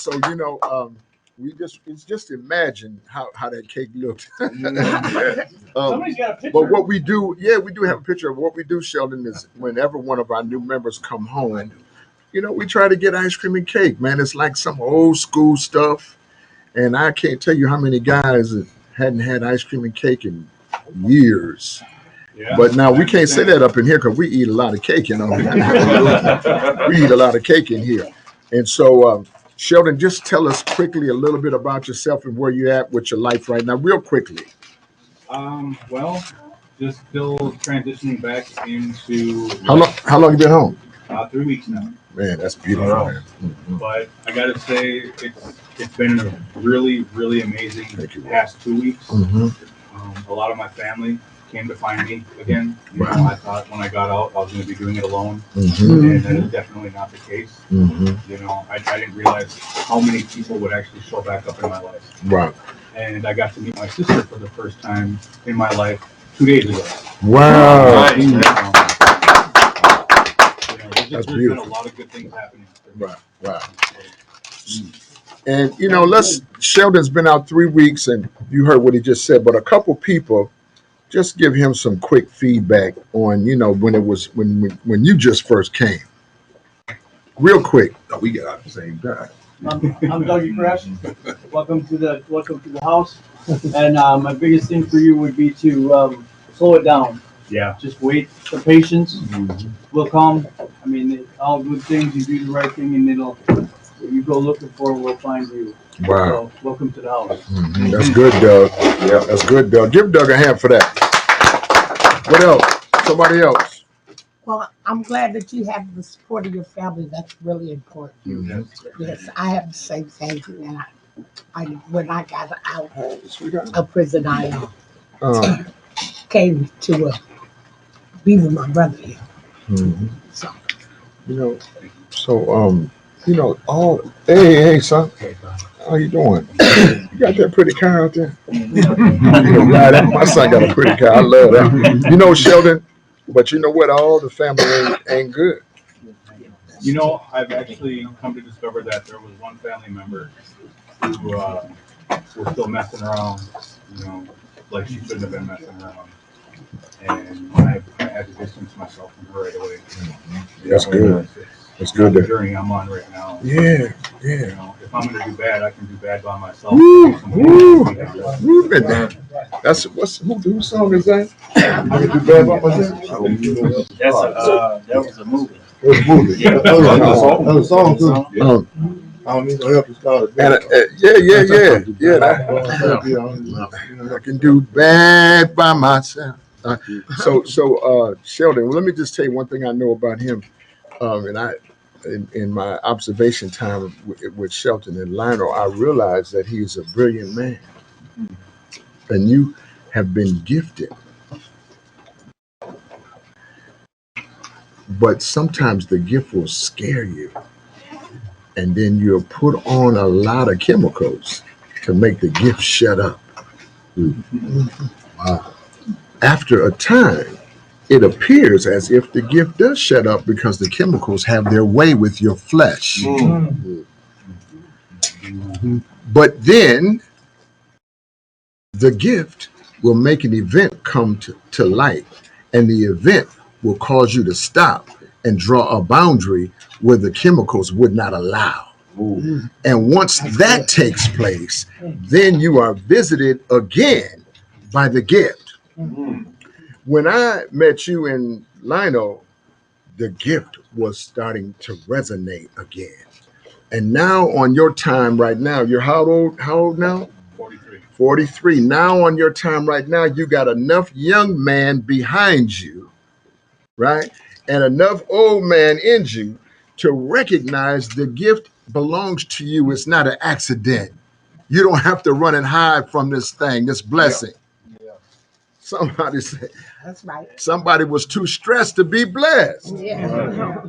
So it's just imagine how that cake looked. Somebody's got a picture. But what we do, yeah, we do have a picture of what we do, Sheldon, is whenever one of our new members come home, we try to get ice cream and cake, man. It's like some old school stuff. And I can't tell you how many guys that hadn't had ice cream and cake in years. Yeah, but now we can't say that up in here because we eat a lot of cake, we eat a lot of cake in here. And so, Sheldon, just tell us quickly a little bit about yourself and where you're at with your life right now, real quickly. Well, just still transitioning back into How long you been home? 3 weeks now. Man, that's beautiful. Wow. Man. Mm-hmm. But I gotta say, it's been a really, really amazing past 2 weeks. Mm-hmm. A lot of my family came to find me again. Wow. I thought when I got out, I was going to be doing it alone, Mm-hmm. and that is definitely not the case. Mm-hmm. I didn't realize how many people would actually show back up in my life. Right. And I got to meet my sister for the first time in my life 2 days ago. Wow. There's been a lot of good things happening. Right. Wow. And Sheldon's been out 3 weeks, and you heard what he just said. But a couple people, just give him some quick feedback on when you just first came. Real quick. No, we got out at the same time. I'm Dougie Fresh. Welcome to the house. And my biggest thing for you would be to slow it down. Yeah. Just wait. The patience will come. I mean, all good things. You do the right thing, and what you go looking for will find you. Wow. So, welcome to the house. Mm-hmm. That's good, Doug. Yeah, that's good, Doug. Give Doug a hand for that. What else? Somebody else. Well, I'm glad that you have the support of your family. That's really important. Mm-hmm. Yes, I have the same thing. And when I got out of prison, I came to be with my brother here. Mm-hmm. So, hey, son. How you doing? You got that pretty car out there? My son got a pretty car. I love that. Sheldon, but you know what? All the family ain't good. I've actually come to discover that there was one family member who was still messing around, like she shouldn't have been messing around. And I had to distance myself from her right away. That's good. It's good. The journey I'm on right now. Yeah. If I'm going to do bad, I can do bad by myself. That's whose song is that? I can do bad by myself. That was a movie. It was a movie. Yeah, that was a song too. Yeah. I don't need no help to start it. Yeah. I can do bad by myself. So, Sheldon, well, let me just tell you one thing I know about him. In my observation time with Shelton and Lionel, I realized that he's a brilliant man, and you have been gifted. But sometimes the gift will scare you, and then you'll put on a lot of chemicals to make the gift shut up. Wow. After a time, it appears as if the gift does shut up because the chemicals have their way with your flesh. But then the gift will make an event come to light, and the event will cause you to stop and draw a boundary where the chemicals would not allow. And once that takes place, then you are visited again by the gift. When I met you in Lionel, the gift was starting to resonate again. And now on your time right now, you're how old now? 43. 43. Now on your time right now, you got enough young man behind you, right? And enough old man in you to recognize the gift belongs to you. It's not an accident. You don't have to run and hide from this thing, this blessing. Yeah. Somebody said, that's right. somebody was too stressed to be blessed. Yeah.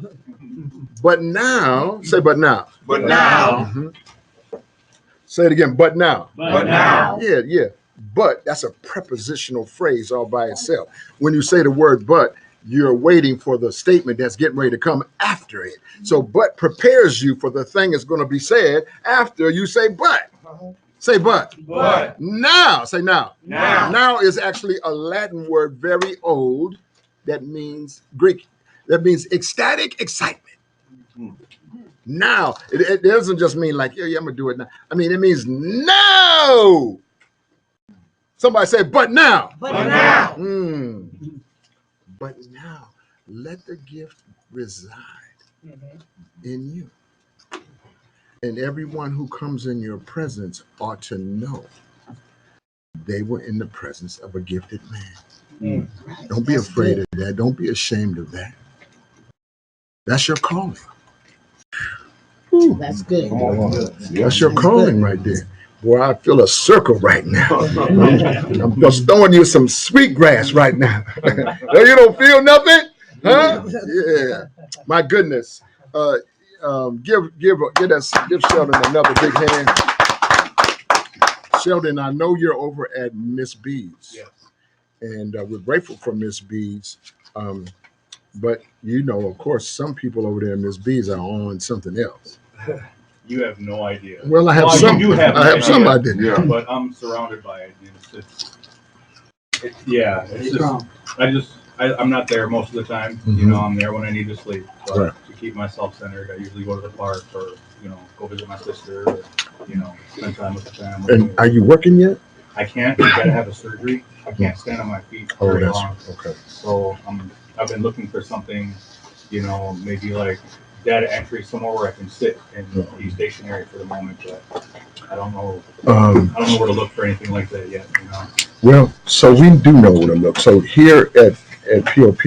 But now, say, but now. But now. Mm-hmm. Say it again, but now. But now. Yeah. But that's a prepositional phrase all by itself. When you say the word but, you're waiting for the statement that's getting ready to come after it. So but prepares you for the thing that's going to be said after you say but. Say but. But. Now. Say now. Now. Now is actually a Latin word, very old, that means Greek. That means ecstatic excitement. Now. It doesn't just mean like, yeah, I'm going to do it now. I mean, it means now. Somebody say, but now. But now. But now, let the gift reside in you. And everyone who comes in your presence ought to know they were in the presence of a gifted man. Don't be afraid of that. Don't be ashamed of that. That's your calling. That's good. That's your calling right there. Boy, I feel a circle right now. I'm just throwing you some sweet grass right now. You don't feel nothing? Huh? Yeah. My goodness. Give Sheldon another big hand. Sheldon, I know you're over at Miss B's. Yes. And we're grateful for Miss B's. But you know, of course, some people over there at Miss B's are on something else. You have no idea. Well, I have Well, some. you do have I have some idea. Yeah. But I'm surrounded by it. It's just, I'm not there most of the time. You know, I'm there when I need to sleep. But Right. to keep myself centered, I usually go to the park or, go visit my sister or, spend time with the family. And are you working yet? I can't. I gotta have a surgery. I can't stand on my feet very long. Okay. So I've been looking for something, maybe like data entry somewhere where I can sit and be stationary for the moment. But I don't know. I don't know where to look for anything like that yet. Well, so we do know where to look. So here at POP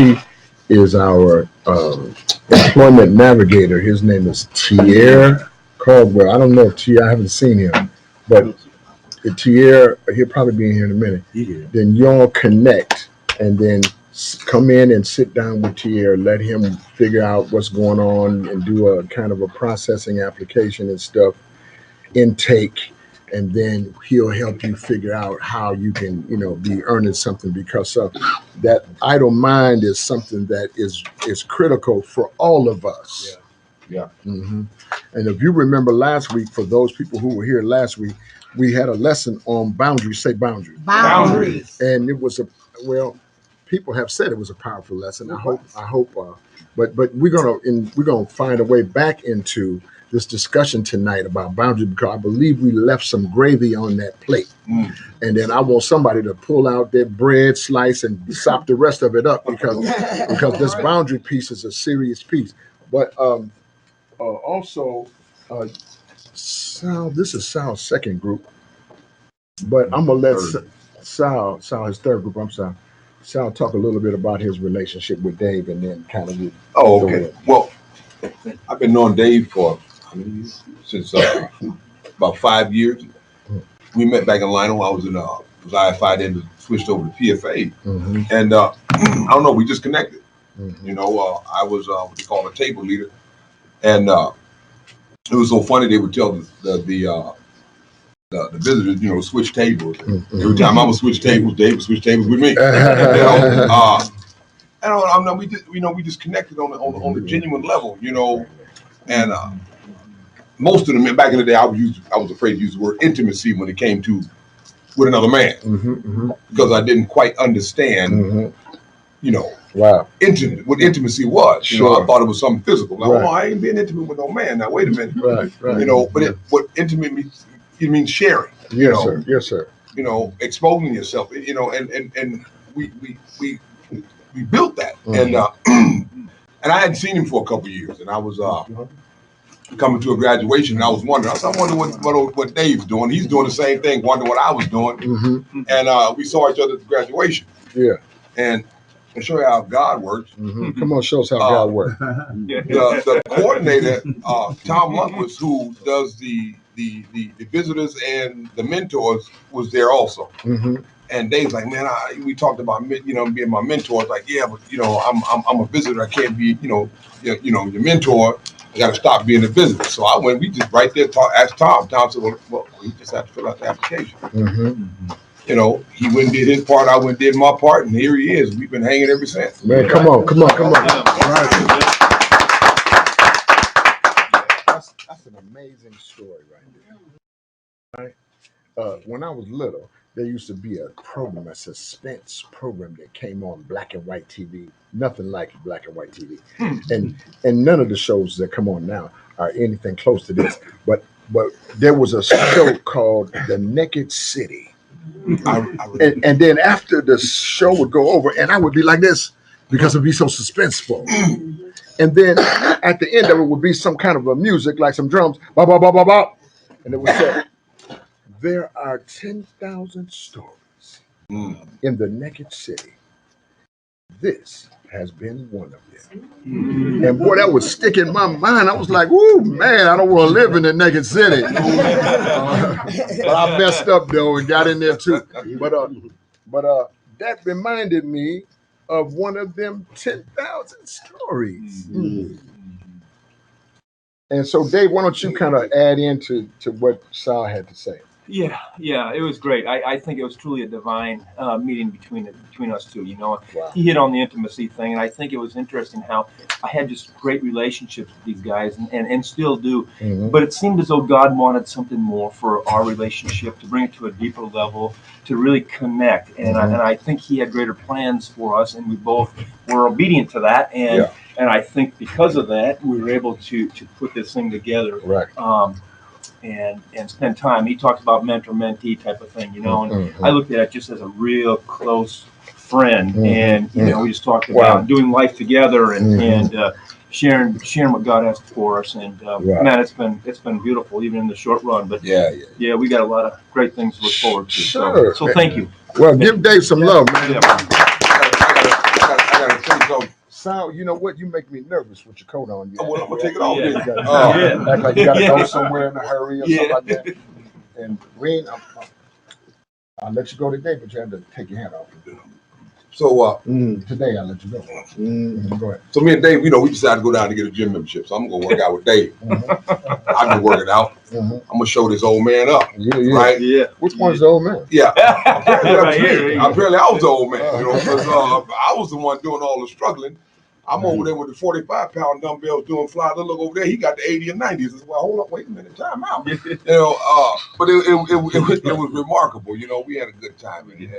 is our employment navigator. His name is Tier Caldwell. I don't know if I haven't seen him, but Tier, he'll probably be in here in a minute. Then y'all connect and then come in and sit down with Tier, let him figure out what's going on and do a kind of a processing application and stuff, intake, and then he'll help you figure out how you can, be earning something, because that idle mind is something that is critical for all of us. Yeah. And if you remember last week, for those people who were here last week, we had a lesson on boundaries. Say boundaries. Boundaries. And it was people have said it was a powerful lesson. I hope. But we're gonna find a way back into this discussion tonight about boundaries, because I believe we left some gravy on that plate. And then I want somebody to pull out their bread slice and sop the rest of it up, because this boundary piece is a serious piece. But also, Sal, this is Sal's second group, but I'm gonna let Sal, his third group. I'm sorry. Sal, talk a little bit about his relationship with Dave, and then kind of. Oh, okay. Well, I've been knowing Dave for since about 5 years. We met back in Lionel. I was IFI, then switched over to PFA, and I don't know. We just connected. I was what they call a table leader, and it was so funny. They would tell the visitors, switch tables. Every time I would switch tables, Dave would switch tables with me. And we just connected on the genuine level, and most of the men back in the day, I was afraid to use the word intimacy when it came to with another man, because I didn't quite understand, Wow. what intimacy was. Sure. I thought it was something physical. Like, Right. oh, I ain't being intimate with no man. Now wait a minute. Right. But what intimate means, it means sharing. Yes, sir. Yes, sir. Exposing yourself. And we built that. And and I hadn't seen him for a couple of years, and I was coming to a graduation, and I was wondering. I wonder what Dave's doing. He's doing the same thing. Wondering what I was doing. And we saw each other at the graduation. Yeah. And to show you how God works. Come on, show us how God works. The coordinator, Tom Lundquist, who does the visitors and the mentors, was there also. And Dave's like, man, we talked about being my mentor. It's like, yeah, but I'm a visitor. I can't be your mentor. I got to stop being a visitor. So we just right there asked Tom. Tom said, well, you just have to fill out the application. you know, he went and did his part, I went and did my part, and here he is. We've been hanging ever since. Man, come on. That's an amazing story right there. Right? When I was little, there used to be a program, a suspense program that came on black and white TV. Nothing like black and white TV, and none of the shows that come on now are anything close to this. But there was a show called The Naked City. And then after the show would go over, and I would be like this because it would be so suspenseful. And then at the end of it would be some kind of a music, like some drums, bop, bop, bop, bop, bop. And it would say, there are 10,000 stories in the naked city. This has been one of them. And boy, that would stick in my mind. I was like, "Ooh, man, I don't want to live in the naked city." But I messed up though and got in there too. But that reminded me of one of them 10,000 stories. And so, Dave, why don't you kind of add into what Sal had to say? Yeah, it was great. I think it was truly a divine meeting between us two. You know, Wow. he hit on the intimacy thing, and I think it was interesting how I had just great relationships with these guys, and still do. Mhm. But it seemed as though God wanted something more for our relationship, to bring it to a deeper level, to really connect. And I think He had greater plans for us, and we both were obedient to that. And I think because of that, we were able to put this thing together. Right. And spend time. He talks about mentor-mentee type of thing, you know, and I looked at it just as a real close friend, and you know, we just talked about doing life together and sharing what God has for us, and man, it's been beautiful even in the short run. But yeah, we got a lot of great things to look forward to. Sure. So thank you. Well, give Dave some love, man. Yeah. I gotta say something. Sal, you know what? You make me nervous with your coat on. You Well, I'm gonna take it off. Yeah. Act like you got to go somewhere in a hurry or something like that. And Wayne, I'll let you go today, but you have to take your hat off. So Today I'll let you go. Go ahead. so me and Dave, you know, we decided to go down to get a gym membership. So I'm gonna work out with Dave. I've been working out. I'm gonna show this old man up. Right? Yeah. Which one's the old man? Yeah. Right here. Apparently I was the old man, you know, because I was the one doing all the struggling. I'm over there with the 45-pound dumbbells doing fly. Look over there, he got the 80 and 90s. I said, well, hold up, wait a minute, time out. You know, but it was remarkable. You know, we had a good time, and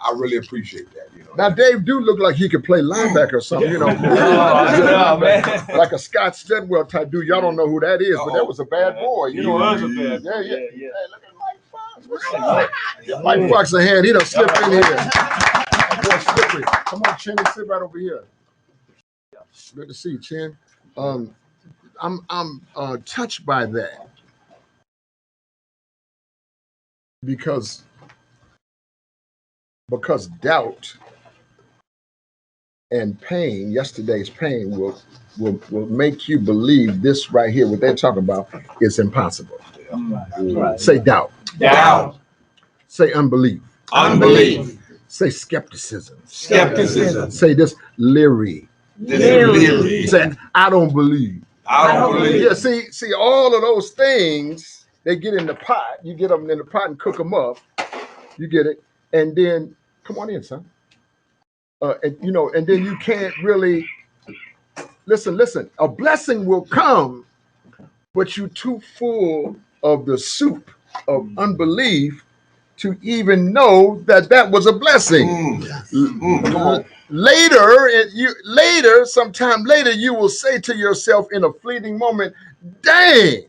I really appreciate that. You know. Now Dave do look like he could play linebacker or something, you know. Man. Like a Scott Stedwell type dude. Y'all don't know who that is, but that was a bad boy. You know, was a bad boy. Yeah. Hey, look at Mike Fox. What's up? Give Mike Fox a hand. He done slipped in here. Boy, slippery. Come on, Chin, sit right over here. Good to see you, Chin. I'm touched by that because doubt and pain, yesterday's pain, will make you believe this right here. What they're talking about is impossible. Right. Say doubt. Doubt. Say unbelief. Unbelief. Say skepticism. Skepticism. Say this leery. Leery. Say I don't believe. I don't believe. Yeah, see, all of those things, they get in the pot. You get them in the pot and cook them up. You get it, and then come on in, son. And then you can't really listen. A blessing will come, but you're too full of the soup of unbelief to even know that was a blessing. Come on. Sometime later, you will say to yourself in a fleeting moment, "Dang,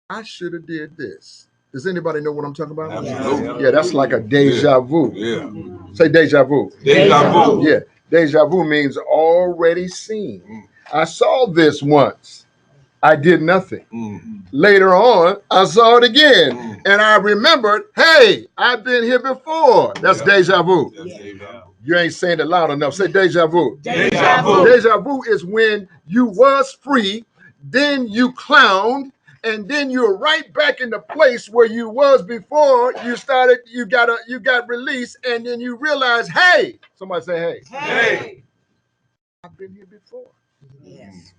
I should have did this." Does anybody know what I'm talking about? Absolutely. Yeah, that's like a deja vu. Yeah. Say deja vu. Deja vu. Yeah, deja vu means already seen. I saw this once. I did nothing. Later on, I saw it again. And I remembered, hey, I've been here before. That's deja vu. You ain't saying it loud enough. Say deja vu. Deja vu. Deja vu is when you was free, then you clowned, and then you're right back in the place where you was before you got released, and then you realize, hey, somebody say, Hey. I've been here before. Yes.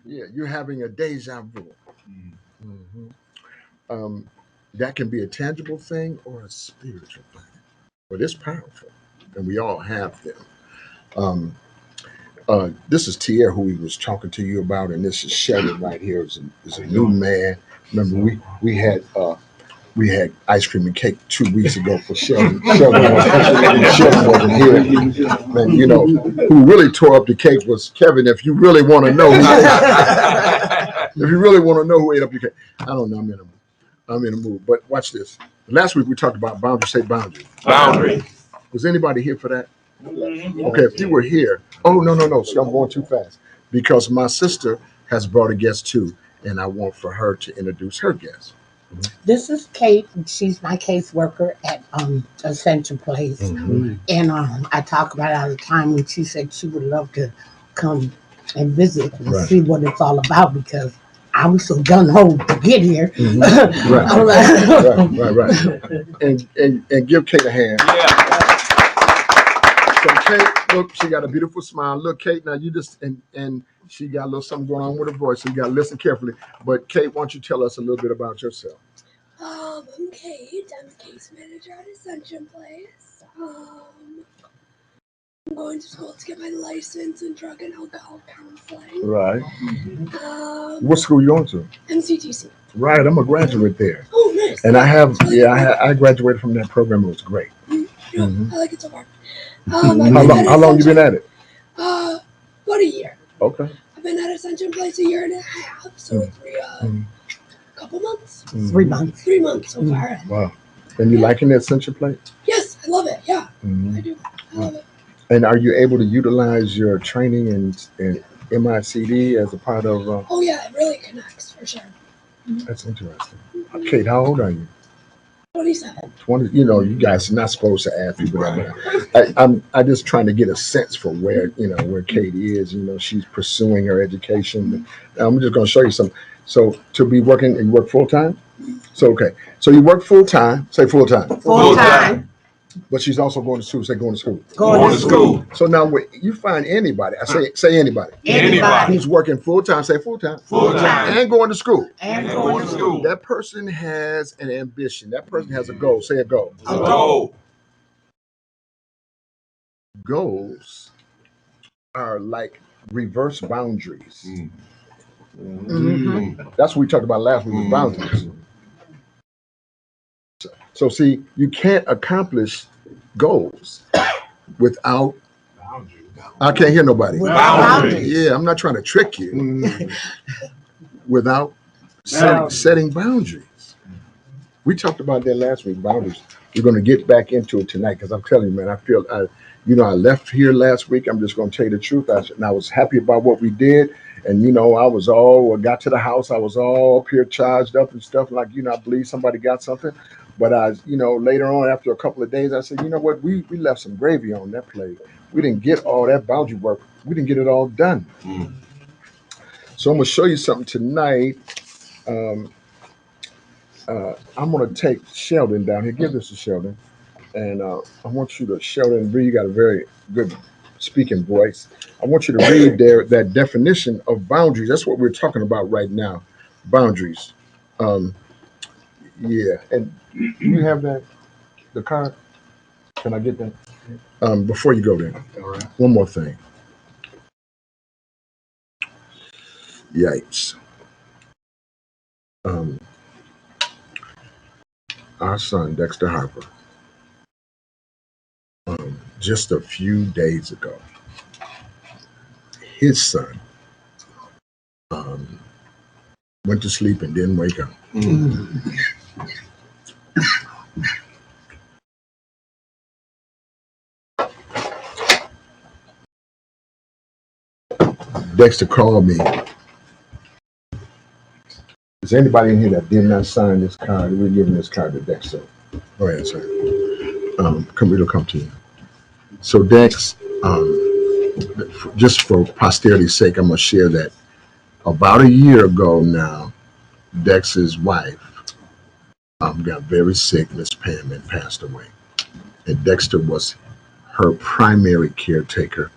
Yeah, you're having a deja vu. That can be a tangible thing or a spiritual thing, but it's powerful, and we all have them. Um, this is Tier who he was talking to you about, and this is Sheldon right here. Is a new man. Remember, we had ice cream and cake 2 weeks ago for Sheldon. Sheldon wasn't here. Man, you know, who really tore up the cake was Kevin. If you really want to know, if you really want to know who ate up your cake, I don't know. I'm in a mood. But watch this. Last week we talked about boundaries. Say boundaries. Boundary. Was anybody here for that? Okay, if you were here, oh no. See, I'm going too fast because my sister has brought a guest too, and I want for her to introduce her guest. This is Kate. She's my caseworker at Ascension Place. Mm-hmm. And I talk about it all the time. And she said she would love to come and visit and Right. see what it's all about because I was so gun ho to get here. Mm-hmm. Right. And give Kate a hand. Yeah. So Kate, look, she got a beautiful smile. Look, Kate, now you just and she got a little something going on with her voice, so you got to listen carefully. But Kate, why don't you tell us a little bit about yourself? I'm Kate. I'm the case manager at Ascension Place. I'm going to school to get my license in drug and alcohol counseling. Right. What school you going to? MCTC. Right, I'm a graduate there. Oh, nice. And I graduated from that program. It was great. Mm-hmm. I like it so far. How long you been at it? About a year. Okay. I've been at Ascension Place a year and a half, so couple months. 3 months. 3 months so far. Wow. And you liking the Ascension Place? Yes, I love it. Yeah, Mm-hmm. I do. I love it. And are you able to utilize your training in MICD as a part of? Oh yeah, it really connects for sure. That's interesting. Kate, how old are you? 27. 20. You know, you guys are not supposed to ask people that. I'm just trying to get a sense for where Kate is. You know, she's pursuing her education. I'm just going to show you something. So to be working, you work full time. So okay, so you work full time. Say full time. Full time. But she's also going to school. Say going to school. Going to school. So now, when you find anybody, I say anybody. Anybody. Who's working full time? Say full time. Full time. And going to school. And going to school. That person has an ambition. That person has a goal. Say a goal. A goal. Goals are like reverse boundaries. Mm-hmm. That's what we talked about last week with boundaries. So see, you can't accomplish goals without. I can't hear nobody. Boundaries. Yeah, I'm not trying to trick you. Without setting boundaries. We talked about that last week. Boundaries. We're going to get back into it tonight because I'm telling you, man, I left here last week. I'm just going to tell you the truth. I was happy about what we did. And, got to the house. I was all up here charged up and stuff like, I believe somebody got something. But later on, after a couple of days, I said, you know what? We left some gravy on that plate. We didn't get all that boundary work. We didn't get it all done. So I'm going to show you something tonight. I'm going to take Sheldon down here. Give this to Sheldon. And I want you to, Sheldon, you got a very good speaking voice. I want you to read that definition of boundaries. That's what we're talking about right now. Boundaries. Yeah. And you have the card? Can I get that? Before you go there. All right. One more thing. Yikes. Our son, Dexter Harper, just a few days ago, his son went to sleep and didn't wake up. Dexter called me. Is anybody in here that did not sign this card? We're giving this card to Dexter. Go ahead, sir. It'll come to you. So Dex, just for posterity's sake, I'm gonna share that about a year ago now, Dex's wife got very sick, Miss Pam, and passed away. And Dexter was her primary caretaker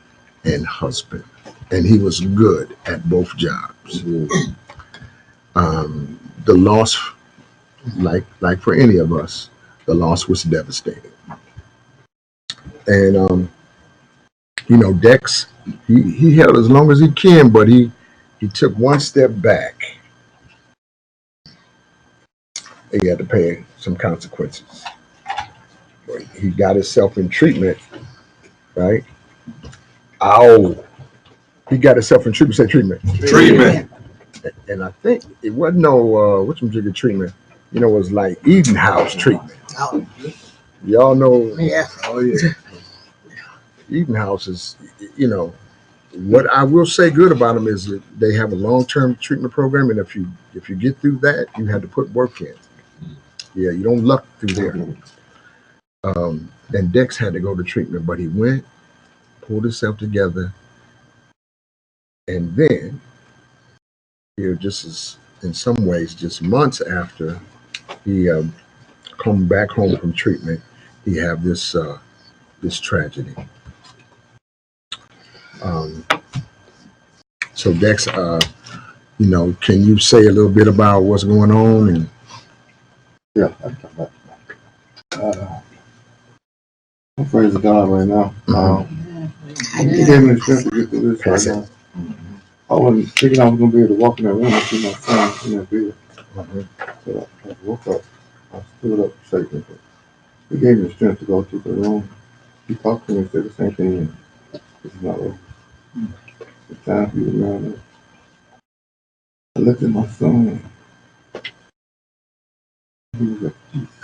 and husband. And he was good at both jobs. The loss like for any of us, the loss was devastating. And Dex, he held as long as he can, but he took one step back. He had to pay some consequences. He got himself in treatment, right? Ow. He got himself in treatment. Say treatment. Treatment. And I think it wasn't no whatchamajigga treatment. It was like Eden House treatment. Oh, Y'all know. yeah. Oh yeah. Eden House is, what I will say good about them is that they have a long-term treatment program, and if you get through that, you have to put work in. Yeah, you don't luck through there. And Dex had to go to treatment, but he went, pulled himself together, and then just as in some ways, just months after he come back home from treatment, he have this tragedy. Um, so Dex, can you say a little bit about what's going on? And Yeah, I'm praising God right now. He gave me the strength to get through this right now. I wasn't thinking I was going to be able to walk in that room and see my son in that bed. So I woke up. I stood up shaking. But he gave me the strength to go to the room. He talked to me and said the same thing. This is not over. It's time for you to learn that. I looked at my son. He was at peace.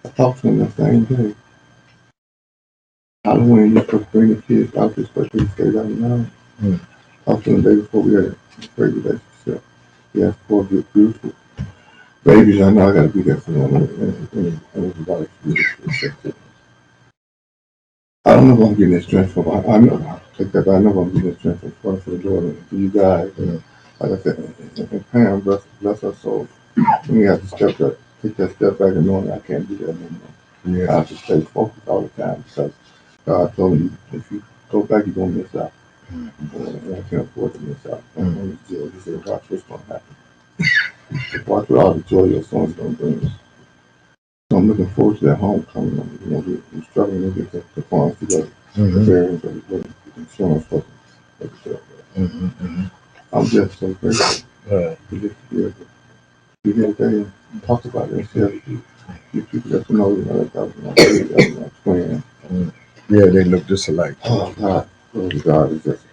I talked to him that same day. Halloween, you're supposed to bring the kids out this way. He stayed out now. Talked to him the day before we had a great relationship. He asked for a beautiful babies. I know I got to be there for them. And everybody can accept it. I don't know if I'm getting this strength from. I know I take that, but I know I'm getting this strength from for the Lord and for you guys. And like I said, and Pam, bless her soul. We have to take that step back and knowing I can't do that anymore. I have to stay focused all the time because God told me if you go back, you're gonna miss out. And I can't afford to miss out. And he said, watch what's gonna happen. Watch what all the joy your son's gonna bring us. So I'm looking forward to that homecoming. We're struggling to get the funds together. The parents and the insurance stuff. I'm just so grateful to just be able to be here today and talk about it and share with you. You people get to know, that was my baby, that was my twin. Yeah, they look just alike. Oh God, God is just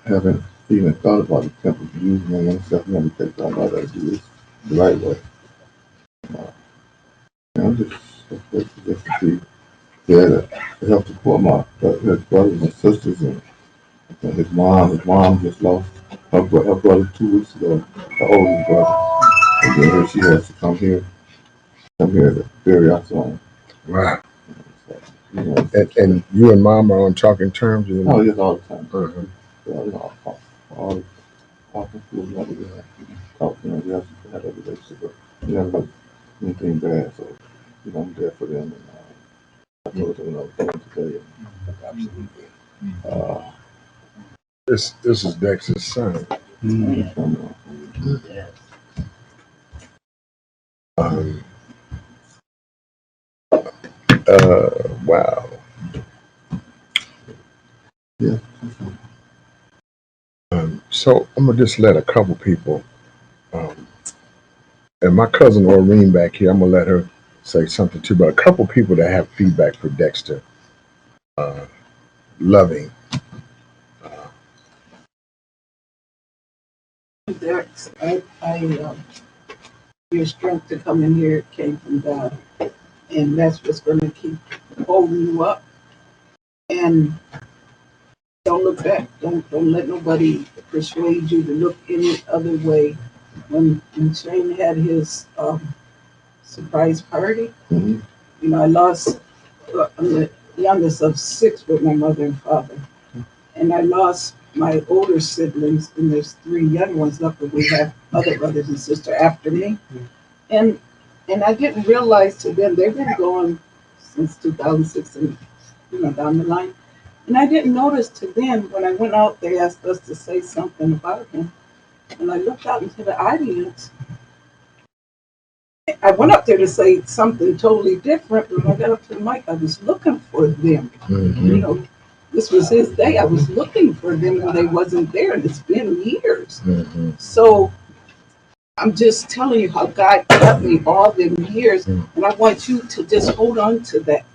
haven't even thought about the temple using them and stuff. Let me take time out to do this the right way. I'm just so grateful just to be there to help support his brothers and sisters and his mom. His mom just lost her brother 2 weeks ago, her oldest brother. And then she has to come here to bury our son. Wow. So, and you and Mom are on talking terms? Oh, yes, all the time. All the school, talk to them. We have to have a relationship, but never like anything bad. So, I'm there for them. And I told them I was doing today. Absolutely. This is Dex's son. Wow. Yeah. So I'm gonna just let a couple people, and my cousin Oreen back here, I'm gonna let her say something too. But a couple people that have feedback for Dexter, loving. Dex, your strength to come in here came from God, and that's what's going to keep holding you up. And don't look back. Don't let nobody persuade you to look any other way. When Shane had his surprise party, I lost. I'm the youngest of 6 with my mother and father, and I lost my older siblings, and there's 3 young ones left, but we have other brothers and sisters after me. And I didn't realize to them, they've been gone since 2006 and down the line. And I didn't notice to them when I went out, they asked us to say something about him. and I looked out into the audience. I went up there to say something totally different, but when I got up to the mic, I was looking for them. You know, this was his day. I was looking for them, and they wasn't there, and it's been years. So I'm just telling you how God kept me all them years, and I want you to just hold on to that.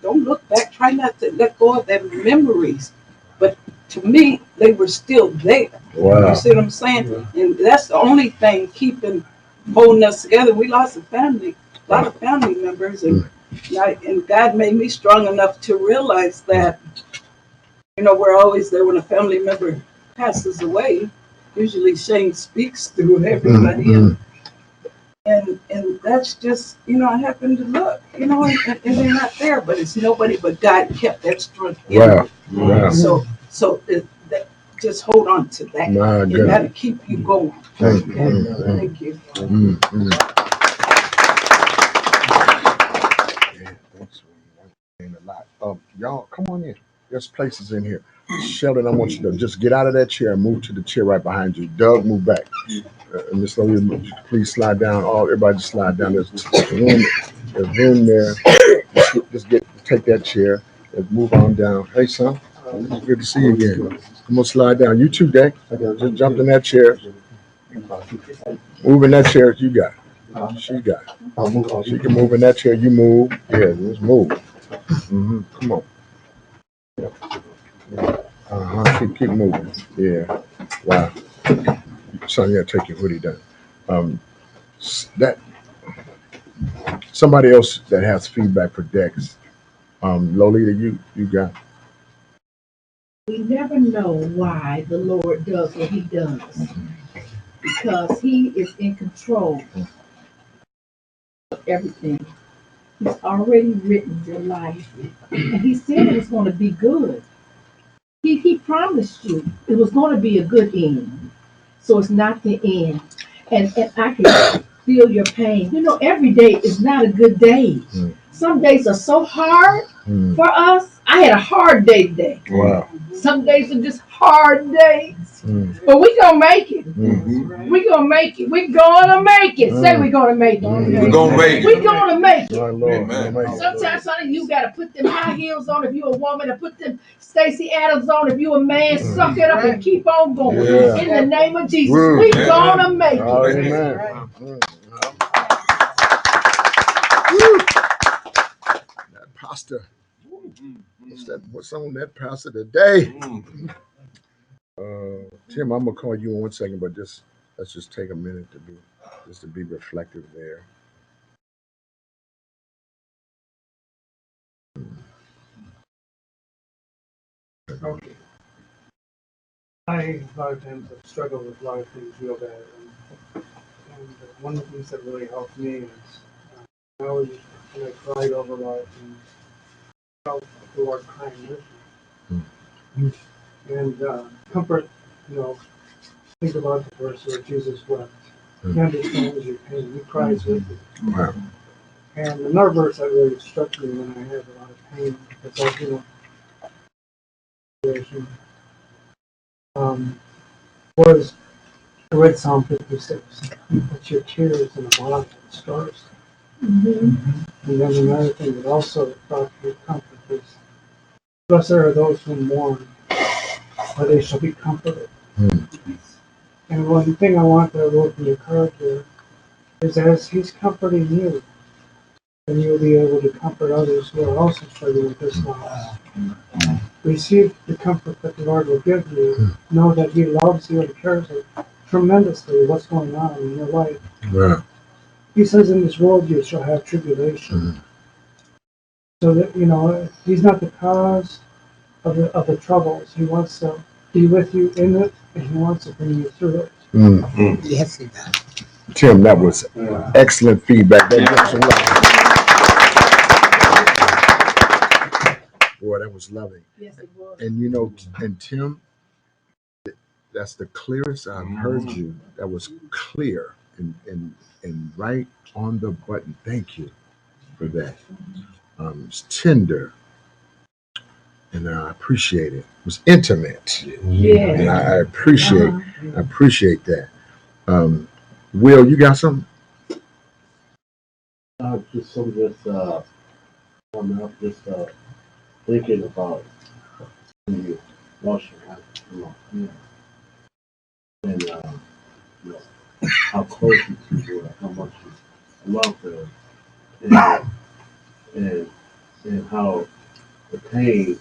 Don't look back. Try not to let go of them memories. But to me, they were still there. Wow. You see what I'm saying? And that's the only thing keeping holding us together. We lost a lot of family members, and God made me strong enough to realize that, you know, we're always there when a family member passes away. Usually Shane speaks through everybody, and that's just, you know, I happen to look, you know, and they're not there, but it's nobody but God kept that strength in me. Wow. That, just hold on to that. And that'll keep you going. Thank you. Okay? Thank you. Thanks a lot. Y'all, come on in. There's places in here. Sheldon, I want you to just get out of that chair and move to the chair right behind you. Doug, move back. Miss Lola, please slide down. Everybody just slide down. There's room there. Just take that chair and move on down. Hey, son, it's good to see you again. Come on, slide down. You too, Dave. Just jumped in that chair. Move in that chair. You got it. She got it. She can move in that chair. You move. Yeah, just move. Come on. Keep moving. Yeah. Wow. Son, you gotta take your hoodie down. That somebody else that has feedback for Dex. Lolita, you got. We never know why the Lord does what he does, because he is in control of everything. He's already written your life, and he said it was going to be good. He promised you it was going to be a good end. So it's not the end. And I can feel your pain. You know, every day is not a good day. Some days are so hard for us. I had a hard day today. Wow. Some days are just hard days. But we're going to make it. We're going to make it. We're going to make it. Say we're going to make it. We're going to make it. We're going to make it. Amen. Sometimes, honey, you got to put them high heels on if you're a woman, and put them Stacey Adams on if you're a man. Suck it up and keep on going. In the name of Jesus, we're going to make it. Amen. That pasta. What's on that pasta today? Tim, I'm gonna call you in 1 second, but let's just take a minute to be reflective there. Okay. I a lot of times have struggled with a lot of things real bad, and one of the things that really helped me is I always, when I cried over a lot of things, felt the Lord crying with me. And comfort, you know, think about the verse where Jesus wept. He understands your pain. He cries with you. Wow. And another verse that really struck me when I had a lot of pain, because I, you know, situation, was I read Psalm 56. Put your tears in a bottle and scars. And then another thing that also brought me comfort is, blessed are those who mourn, for they shall be comforted. And one thing I want to wrote in your character is, as he's comforting you, then you'll be able to comfort others who are also struggling with this loss. Receive the comfort that the Lord will give you. Know that he loves you and cares tremendously what's going on in your life. Yeah. He says, in this world you shall have tribulation. So that, you know, he's not the cause of the troubles. He wants to be with you in it, and he wants to bring you through it. Yes, he does. Tim, that was excellent feedback. That gives a lot. Boy, that was loving. Yes, it was. And you know, and Tim, that's the clearest I've heard you. That was clear and right on the button. Thank you for that. It's tender, and I appreciate it. It was intimate, and I appreciate that. Will, you got something? Just some just coming up, just thinking about when you lost your life, and you know, how close you two were, how much you loved her, and and and how the pain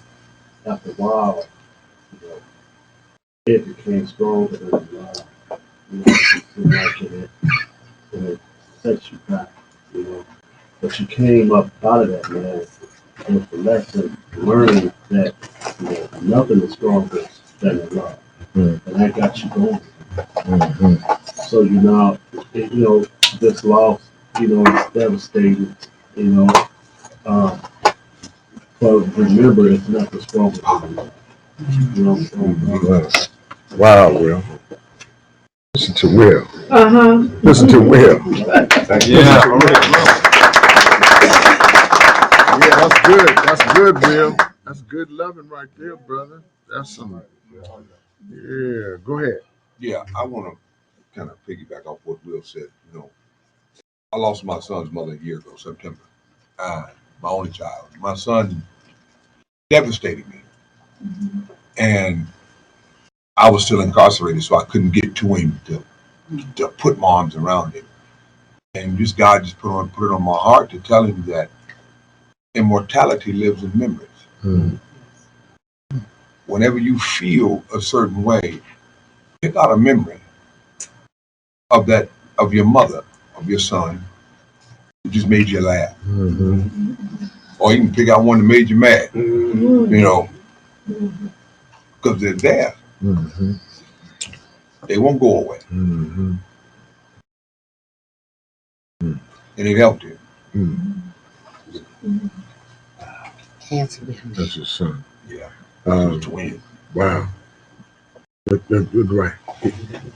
after a while, you know, it became stronger than the love. You know, it seemed like it sets you back, you know. But you came up out of that, man, with the lesson, learning that, you know, nothing is stronger than the love. Mm. And that got you going. Mm-hmm. So you know, this loss, you know, it's devastating, you know. Um, but remember, it's nothing stronger than love. You know what I'm saying? Wow, Will. Listen to Will. Uh-huh. Listen to Will. Yeah. Yeah, that's good. That's good, Will. That's good loving right there, brother. That's some. Yeah, go ahead. Yeah, I want to kind of piggyback off what Will said. You know, I lost my son's mother a year ago, September. My only child. My son devastated me, and I was still incarcerated, so I couldn't get to him to put my arms around him. And this God just put it on my heart to tell him that immortality lives in memories. Mm. Whenever you feel a certain way, pick out a memory of that, of your mother, of your son, who just made you laugh. Mm-hmm. Or you can pick out one that made you mad, Mm-hmm. you know, because they're there. Mm-hmm. They won't go away. Mm-hmm. And it helped him. Mm. That's his son. Yeah. Um, Twin. Wow. That's good, right.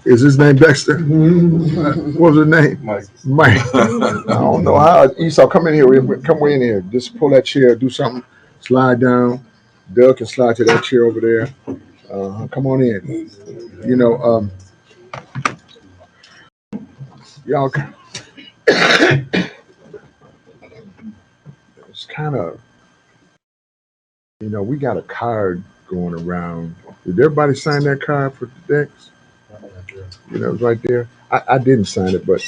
Is his name Dexter? What was his name? Mike. I don't know how. Esau, come in here. Come in here. Just pull that chair. Do something. Slide down. Doug can slide to that chair over there. Come on in. You know, y'all. It's kind of, you know, we got a card going around. Did everybody sign that card for the Dex? You know, it's right there. I didn't sign it, but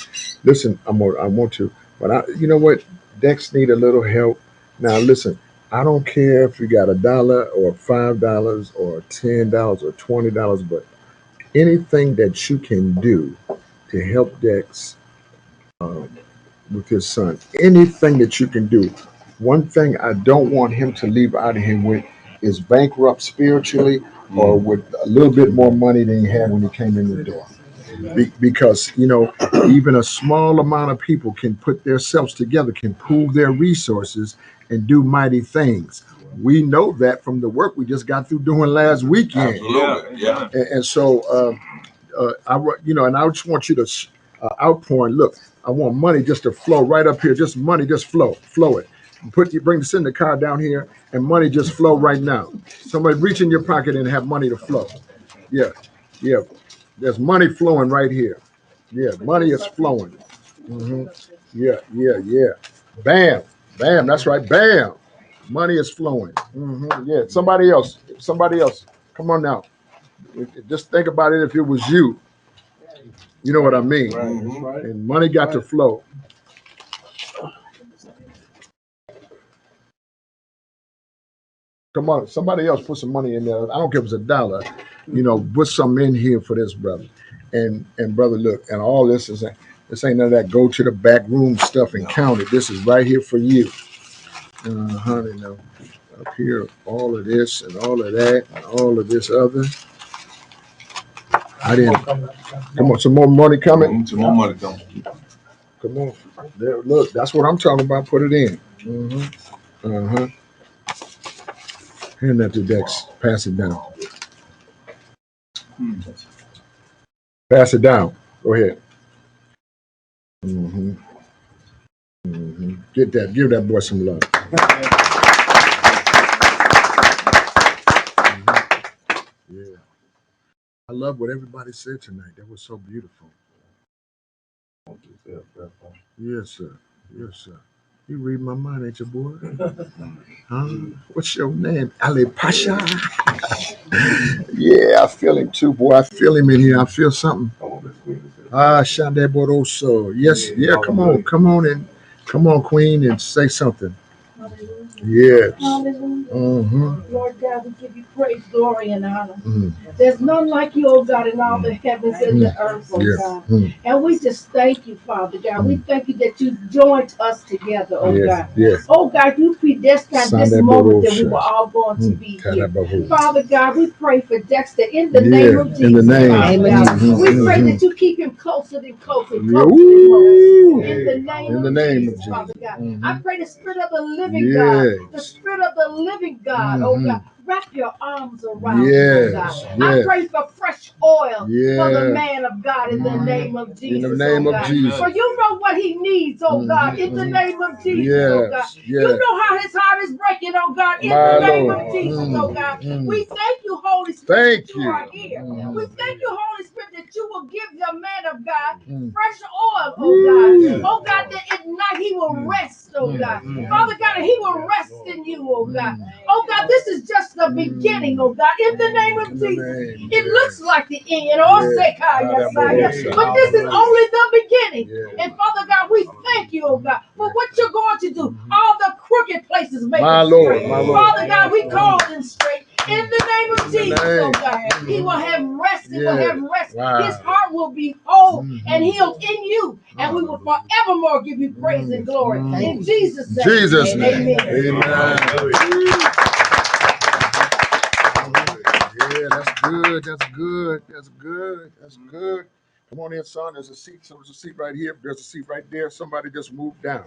listen, I want to. But you know what? Dex need a little help. Now, listen, I don't care if you got $1 or $5 or $10 or $20, but anything that you can do to help Dex with his son, anything that you can do. One thing I don't want him to leave out of here with is bankrupt spiritually or with a little bit more money than he had when he came in the door. Because you know, even a small amount of people can put themselves together, can pool their resources and do mighty things. We know that from the work we just got through doing last weekend. Absolutely. Yeah. And so and I just want you to outpouring. Look, I want money just to flow right up here. Just money, just flow it. Bring the send the card down here, and money just flow right now. Somebody reach in your pocket and have money to flow. Yeah, yeah. There's money flowing right here. Yeah, money is flowing. Hmm. Yeah, yeah, yeah. Bam, bam. That's right. Bam. Money is flowing. Yeah. Somebody else. Somebody else. Come on now. Just think about it. If it was you, you know what I mean. Right. And money got to flow. Come on, somebody else put some money in there. I don't care if it's $1. You know, put some in here for this brother. And brother, look, and all this ain't none of that go to the back room stuff and count it. This is right here for you. You know, up here, all of this and all of that and all of this other. I didn't. Come on, some more money coming. Some more money coming. Come on, there. Look, that's what I'm talking about. Put it in. Uh-huh. Hand that to Dex. Pass it down. Pass it down. Go ahead. Get that. Give that boy some love. Yeah. I love what everybody said tonight. That was so beautiful. Yes, sir. Yes, sir. You read my mind, ain't you, boy? Huh? What's your name? Ali Pasha? Yeah, I feel him too, boy. I feel him in here. I feel something. Shande Boroso. Yes, yeah, come on. Come on, Queen, and say something. Hallelujah. Yes. Hallelujah. Mm-hmm. Lord God, we give you praise, glory, and honor. Mm-hmm. There's none like you, oh God, in all the heavens and the earth, oh Yeah. God. Mm. And we just thank you, Father God. We thank you that you joined us together, oh Yes. God. Yes. Oh God, you predestined this Sunday moment that we Borosha. were all going to be here. Karabahu. Father God, we pray for Dexter in the Yeah, name of in the Jesus, name. Father God. Mhm, We pray mhm. that you keep him closer and closer and Yeah, closer and woo. closer. In the name In the of name Jesus, of Jesus. Father God. Mhm. I pray the Spirit of the living God, the Yes. Spirit of the living God, oh God, wrap your arms around him, oh God. Yes. I Yes. pray for fresh oil for the Yeah. man of God in the name of In Jesus, the name oh of God. Jesus. For you know what he needs, oh God, in the name of Jesus, oh God. Yes. You Yes. know how his heart is breaking, oh God, in My the name Lord. of Jesus, oh God. Mm. We thank you, Holy Spirit, Thank that you you. are here. We thank you, Holy Spirit, that you will give the man of God Mm. fresh oil, oh God. Woo. Oh God, that at night he will rest, oh God. Father God, he will rest in you, oh God. Oh God, this is just the beginning, oh God, in the name of In the Jesus. name. It Yes. looks like the end, oh Sekaya, but this is only the beginning. Yeah. And Father God, we thank you, oh God, for what you're going to do. All the crooked places make My it Lord. straight. My Lord. Father God, we call them straight. In the name of In the Jesus, oh name. God, he will have rest. He will Yeah. have rest. Wow. His heart will be whole and healed in you. And we will forevermore give you praise and glory. In Jesus' name. Jesus' name. Amen. Amen. Yeah, that's good. That's good. That's good. That's good. Come on in, son. There's a seat. So there's a seat right here. There's a seat right there. Somebody just moved down.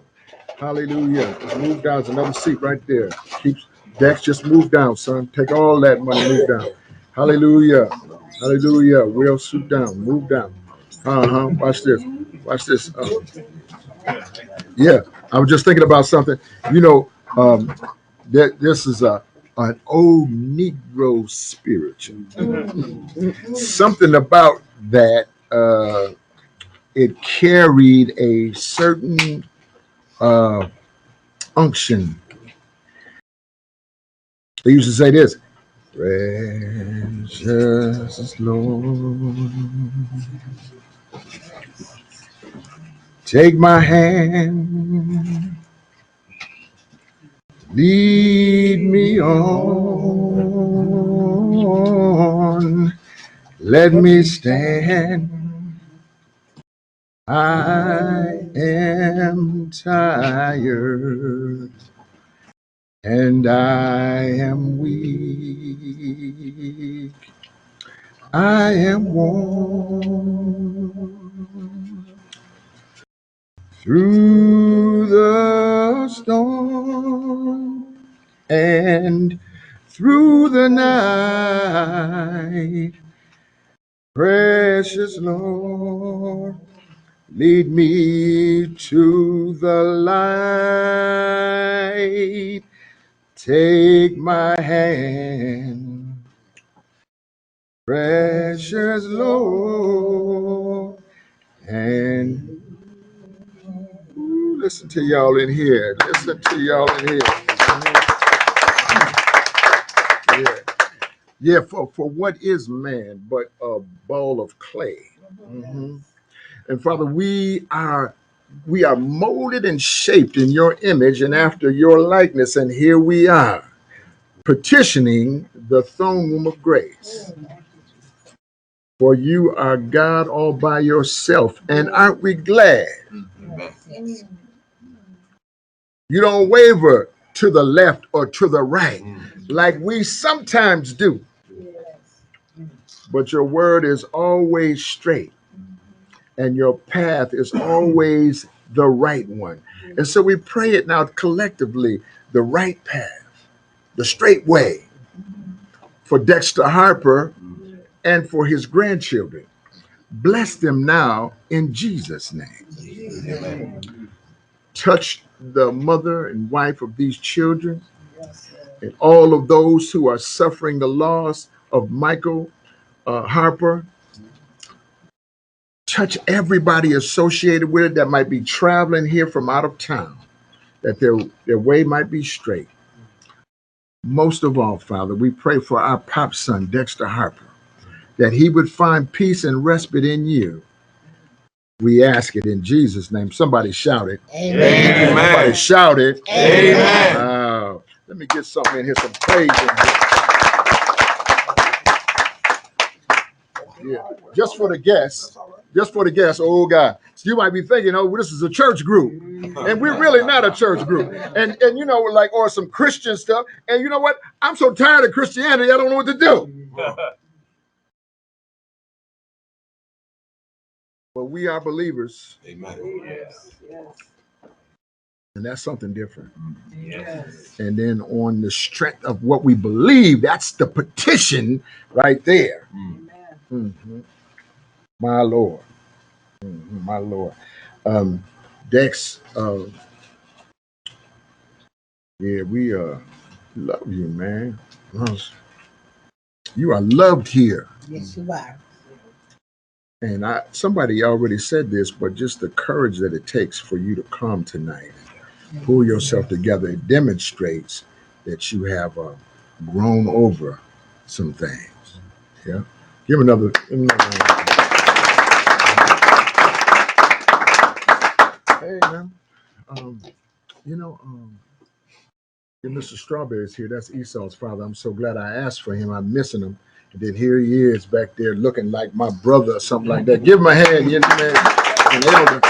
Hallelujah. Just move down. There's another seat right there. Keeps Dex, just move down, son. Take all that money, move down. Hallelujah. Hallelujah. Will suit down. Move down. Watch this. Watch this. Yeah. I was just thinking about something. You know, this is an old Negro spiritual. Something about that, it carried a certain unction. They used to say this: "Precious Lord, take my hand, lead me on, let me stand. I am tired and I am weak. I am worn through the storm and through the night. Precious Lord, lead me to the light. Take my hand, precious Lord. And listen to y'all in here. Listen to y'all in here. Yeah. Yeah, for what is man but a ball of clay? Mhm. And Father, we are molded and shaped in your image and after your likeness, and here we are petitioning the throne room of grace. For you are God all by yourself, and aren't we glad? You don't waver to the left or to the right like we sometimes do, but your word is always straight and your path is always the right one. And so we pray it now collectively, the right path, the straight way for Dexter Harper and for his grandchildren. Bless them now in Jesus' name. Touch the mother and wife of these children and all of those who are suffering the loss of Michael Harper Touch everybody associated with it that might be traveling here from out of town, that their way might be straight. Most of all, Father, we pray for our pop son, Dexter Harper, that he would find peace and respite in you. We ask it in Jesus' name. Somebody shout it. Amen. Somebody shout it. Amen. Let me get something in here, some praise in here. Yeah. Just for the guests. Just for the guests. Oh, God. So you might be thinking, oh, this is a church group. And we're really not a church group. And you know, like, or some Christian stuff. And you know what? I'm so tired of Christianity, I don't know what to do. But we are believers. Amen. Yes, yes, And that's something different. yes. And then on the strength of what we believe, that's the petition right there. Amen. Mm-hmm. My Lord. Mm-hmm. My Lord. Dex, yeah, we love you, man. You are loved here. Yes, you are. And somebody already said this, but just the courage that it takes for you to come tonight and pull yourself together, it demonstrates that you have grown over some things. Yeah. Give another. Hey, man. Um, you know, Mr. Strawberry's here. That's Esau's father. I'm so glad I asked for him. I'm missing him. And then here he is back there looking like my brother or something like that. Give him a hand, you know, man. An elder,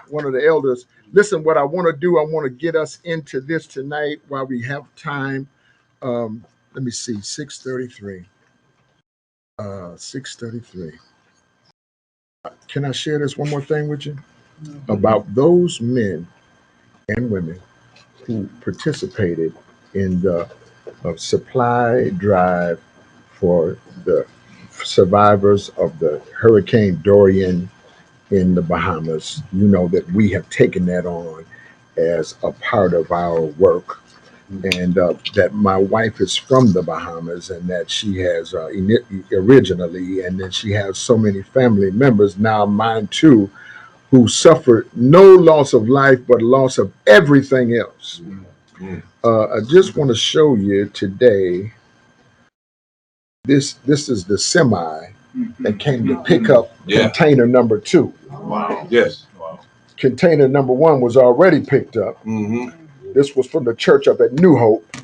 one of the elders. Listen, what I want to do, I want to get us into this tonight while we have time. Let me see, 6:33. 6:33. Can I share this one more thing with you? About those men and women who participated in the supply drive for the survivors of the Hurricane Dorian in the Bahamas. You know that we have taken that on as a part of our work, and that my wife is from the Bahamas, and that she has originally, and then she has so many family members, now mine too, who suffered no loss of life, but loss of everything else. I just want to show you today. This is the semi that came to pick up container number 2. Wow. Yes. Wow. Container number 1 was already picked up. This was from the church up at New Hope.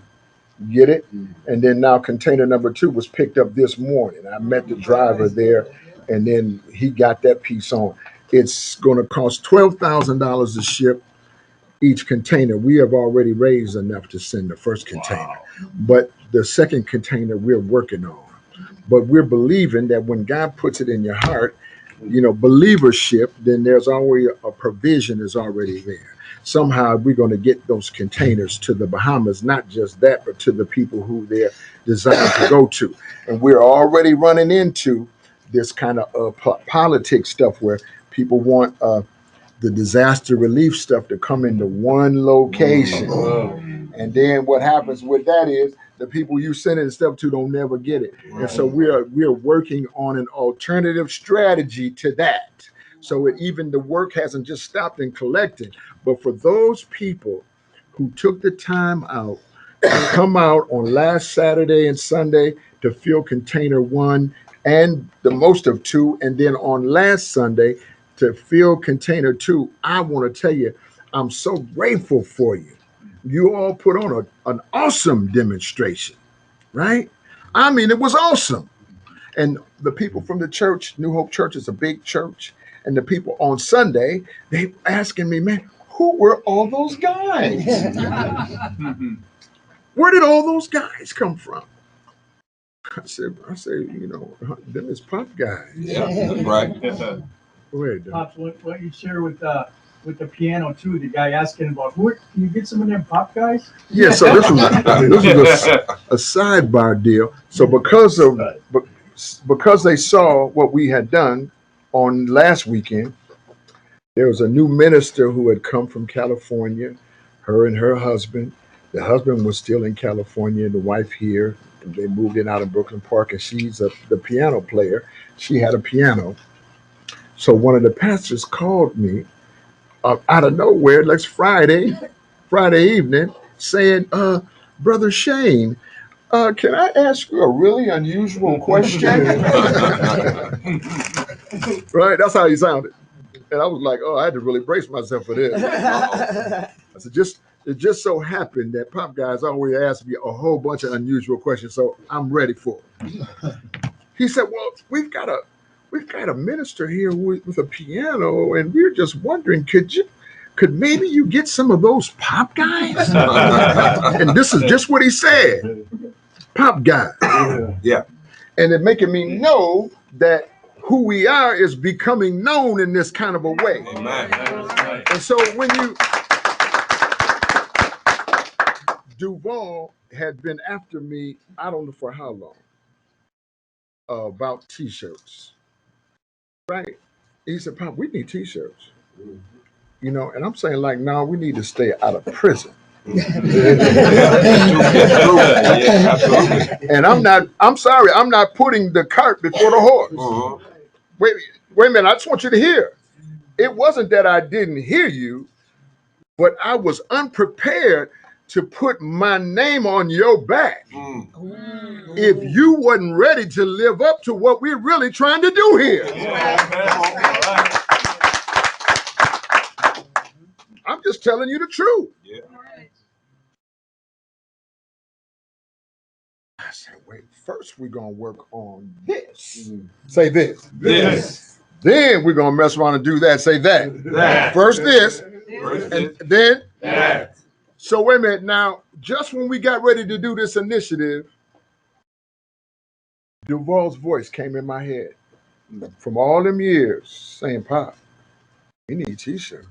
Get it? And then now container number 2 was picked up this morning. I met the driver there, and then he got that piece on. It's going to cost $12,000 to ship each container. We have already raised enough to send the first container, but the second container we're working on. But we're believing that when God puts it in your heart, you know, believership, then there's always a provision is already there. Somehow we're going to get those containers to the Bahamas, not just that, but to the people who they're designed to go to. And we're already running into this kind of politics stuff where people want the disaster relief stuff to come into one location. And then what happens with that is the people you sending stuff to don't never get it. And so we're working on an alternative strategy to that. So even the work hasn't just stopped in collecting, but for those people who took the time out to come out on last Saturday and Sunday to fill container 1 and the most of 2, and then on last Sunday to fill container 2, I want to tell you, I'm so grateful for you. You all put on an awesome demonstration, right? I mean, it was awesome. And the people from the church, New Hope Church is a big church, and the people on Sunday, they asking me, man, who were all those guys? Where did all those guys come from? I said, you know, them is pop guys. Yeah, that's right. Go ahead, Doug. Pops, what you share with the piano too, the guy asking about can you get some of them pop guys? Yeah, so this was a sidebar deal. So because they saw what we had done on last weekend, there was a new minister who had come from California, her and her husband. The husband was still in California, the wife here, they moved in out in Brooklyn Park, and she's the piano player. She had a piano. So one of the pastors called me out of nowhere, next Friday evening, saying, Brother Shane, can I ask you a really unusual question? Right? That's how he sounded. And I was like, oh, I had to really brace myself for this. I said, it just so happened that Pop Guys always ask me a whole bunch of unusual questions, so I'm ready for it. He said, well, we've got a minister here with a piano, and we're just wondering, could maybe you get some of those Pop Guys? And this is just what he said. Pop Guys. Yeah. And it making me know that who we are is becoming known in this kind of a way. Amen. And so when Duval had been after me, I don't know for how long, about t-shirts, right? He said, Pop, we need t-shirts. You know, and I'm saying like, no, we need to stay out of prison. And I'm sorry, I'm not putting the cart before the horse. Wait a minute, I just want you to hear. It wasn't that I didn't hear you, but I was unprepared to put my name on your back if you wasn't ready to live up to what we're really trying to do here. I'm just telling you the truth. Yeah. I said, wait, first we're going to work on this. Say this. This. Then we're going to mess around and do that. Say that. That. First this, First and then that. So wait a minute. Now, just when we got ready to do this initiative, Duval's voice came in my head from all them years saying, Pop, we need t-shirts.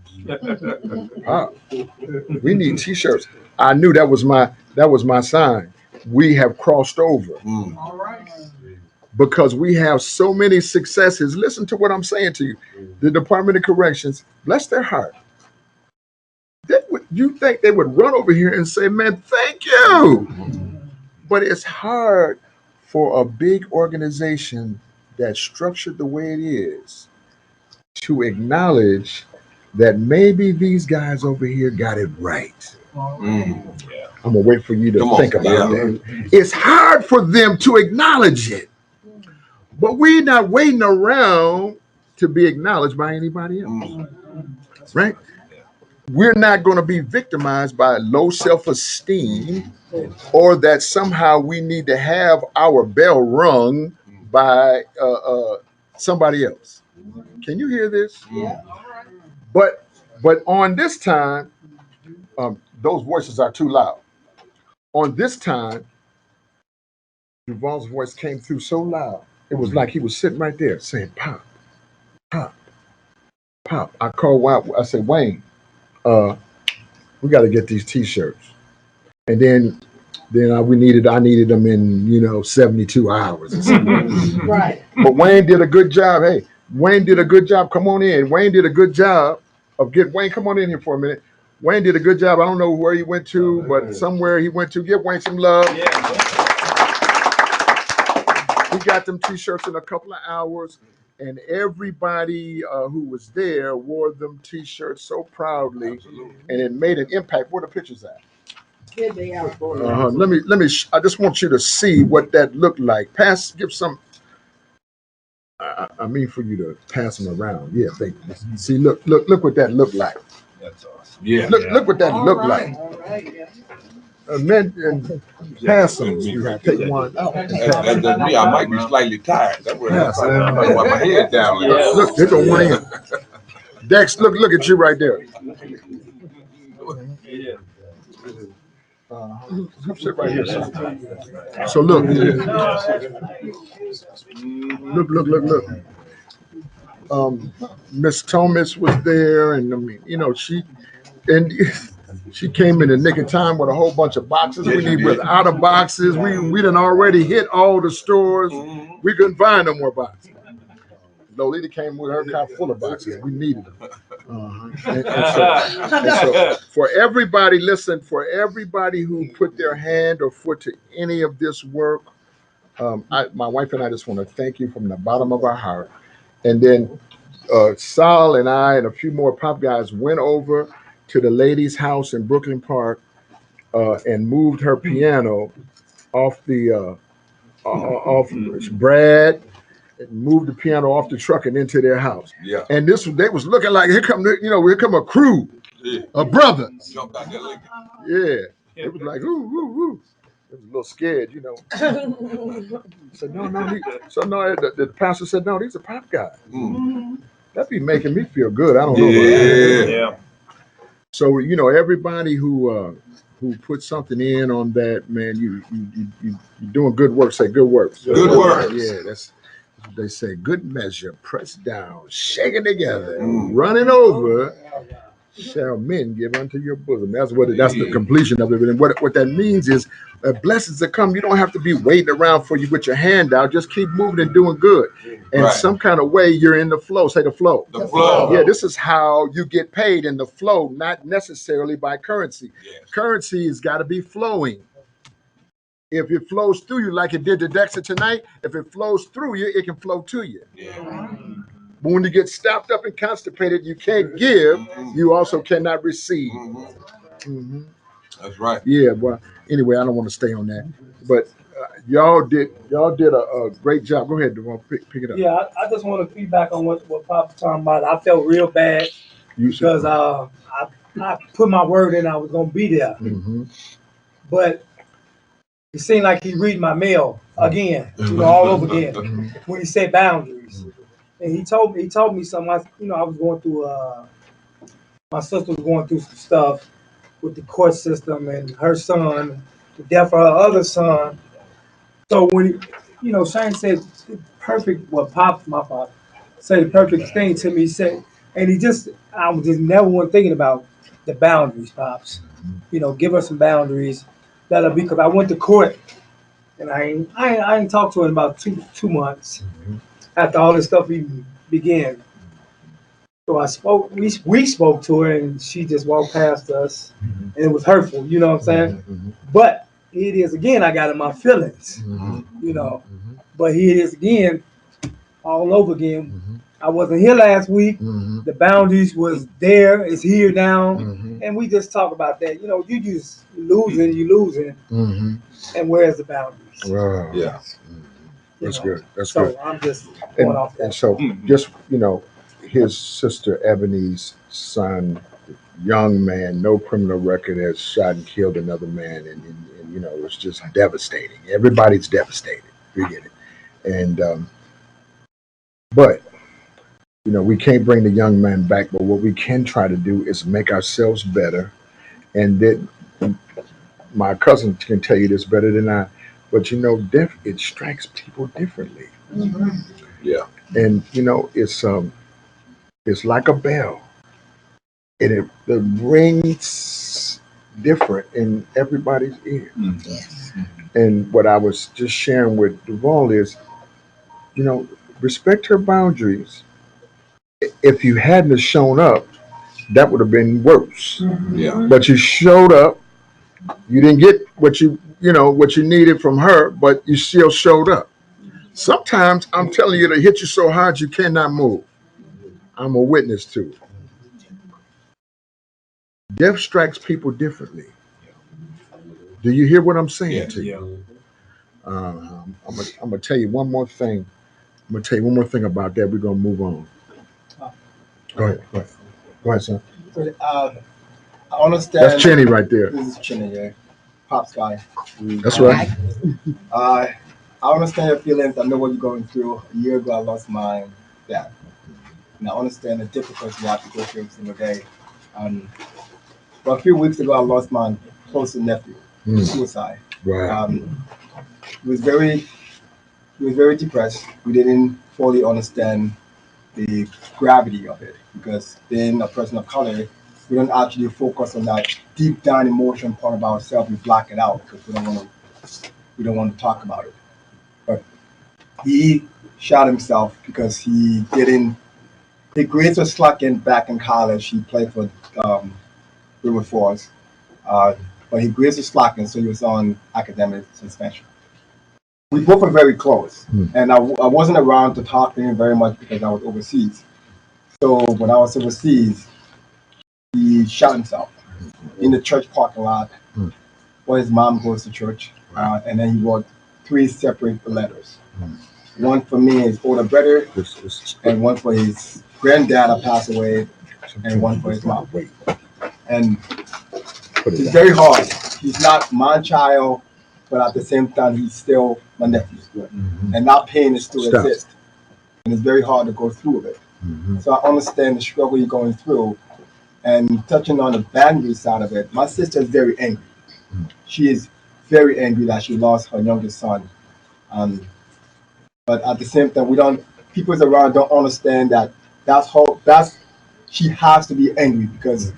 Pop, we need t-shirts. I knew that was my sign. We have crossed over. All right. Because we have so many successes. Listen to what I'm saying to you. The Department of Corrections, bless their heart. You think they would run over here and say, man, thank you. But it's hard for a big organization that's structured the way it is to acknowledge that maybe these guys over here got it right. I'm gonna wait for you to think about that. It's hard for them to acknowledge it. But we're not waiting around to be acknowledged by anybody else. Right? We're not going to be victimized by low self-esteem or that somehow we need to have our bell rung by somebody else. Can you hear this? Yeah. But on this time, those voices are too loud. On this time, Duval's voice came through so loud. It was like he was sitting right there saying, Pop, Pop, Pop. I called Wayne. I said, Wayne, we got to get these t-shirts. And then I needed them in 72 hours or something. Right. But Wayne did a good job. Hey, Wayne did a good job. Come on in. Wayne did a good job of Wayne, come on in here for a minute. Wayne did a good job. I don't know where he went to, but somewhere he went to. Give Wayne some love. He got them t-shirts in a couple of hours, and everybody who was there wore them t-shirts so proudly, and it made an impact. Where are the pictures at? Here they are. Let me. I just want you to see what that looked like. Give some. I mean, for you to pass them around. Yeah, thank you. See, look what that looked like. That's awesome. Yeah. Look what that looked like. All right. Yeah. Men and pass them. Take one. That's me. I might be slightly tired. That's what I might want my head down. Look, they go one in. Dex, look at you right there. Come sit right here, son. So look. Miss Thomas was there, and I mean, she came in the nick of time with a whole bunch of boxes. We need with out of boxes. We done already hit all the stores. We couldn't find no more boxes. Lolita came with her car full of boxes. We needed them. And so for everybody, listen, for everybody who put their hand or foot to any of this work, my wife and I just want to thank you from the bottom of our heart. And then Sal and I and a few more pop guys went over to the lady's house in Brooklyn Park and moved her piano off the off Brad, and moved the piano off the truck and into their house. Yeah. And they was looking like here come a crew of brothers. Jumped out there like Yeah. It was like ooh. It was a little scared, you know. So the pastor said, no, these are pop guys. That'd be making me feel good. I don't know about that. Yeah. So everybody who put something in on that, man, you're doing good work. Say good work. Good work. Yeah, that's what they say. Good measure, pressed down, shaken together, running over. Shall men give unto your bosom? That's the completion of it. And what that means is blessings that come. You don't have to be waiting around for you with your hand out. Just keep moving and doing good. And some kind of way you're in the flow. Say the flow. The flow. Yeah, this is how you get paid in the flow, not necessarily by currency. Yes. Currency has got to be flowing. If it flows through you like it did to Dexter tonight, if it flows through you, it can flow to you. Yeah. But when you get stopped up and constipated, you can't give. You also cannot receive. That's right. Yeah. Well, anyway, I don't want to stay on that, but y'all did a great job. Go ahead, Devon, pick it up. Yeah, I just want to feedback on what Pop was talking about. I felt real bad because I put my word in. I was gonna be there, but it seemed like he read my mail again, all over again when he said boundaries. And he told me something. I was going through. My sister was going through some stuff with the court system and her son, the death of her other son. So when Shane said perfect, my pop said the perfect thing to me. He said, and I was just never one thinking about the boundaries, pops. Give us some boundaries. That'll be because I went to court and I ain't talked to her in about two months after all this stuff even began. So we spoke to her and she just walked past us and it was hurtful, you know what I'm saying? But here it is again, I got in my feelings, but here it is again, all over again. I wasn't here last week. The boundaries was there, it's here now. And we just talk about that. You just losing. And where's the boundaries? Wow. Yeah. That's good. That's so good. I'm just going off that. And so just, his sister Ebony's son, young man, no criminal record, has shot and killed another man. And it's just devastating. Everybody's devastated. We get it. And, but, we can't bring the young man back, but what we can try to do is make ourselves better. And that my cousin can tell you this better than I, but death, it strikes people differently. Yeah. And, it's like a bell. And it rings different in everybody's ear. Yes. And what I was just sharing with Duval is, respect her boundaries. If you hadn't have shown up, that would have been worse. Yeah. But you showed up. You didn't get what you needed from her, but you still showed up. Sometimes I'm telling you, to hit you so hard you cannot move. I'm a witness to it. Death strikes people differently. Do you hear what I'm saying to you? I'm gonna tell you one more thing. I'm gonna tell you one more thing about that. We're gonna move on. Go ahead, son. I understand. That's Chinny right there. This is Chinny, yeah. Pop's guy. That's right. I understand your feelings. I know what you're going through. A year ago, I lost my dad. And I understand the difficulty you have to go through every single day. But a few weeks ago, I lost my closest nephew to suicide. Right. He was very depressed. We didn't fully understand the gravity of it because being a person of color, we don't actually focus on that deep down emotion part of ourselves. We block it out because we don't want to talk about it. But he shot himself because he didn't. His grades were slacking back in college. He played for River Falls, but his grades were slacking, so he was on academic suspension. We both were very close, and I wasn't around to talk to him very much because I was overseas. So when I was overseas, he shot himself in the church parking lot where his mom goes to church, and then he wrote 3 separate letters. One for me, his older brother, and one for his granddad that passed away, and one for his mom. And it's very hard. He's not my child, but at the same time, he's still my nephew. And that pain is still exists. And it's very hard to go through with it. So I understand the struggle you're going through. And touching on the boundary side of it, my sister is very angry. She is very angry that she lost her youngest son. But at the same time, people around don't understand that she has to be angry because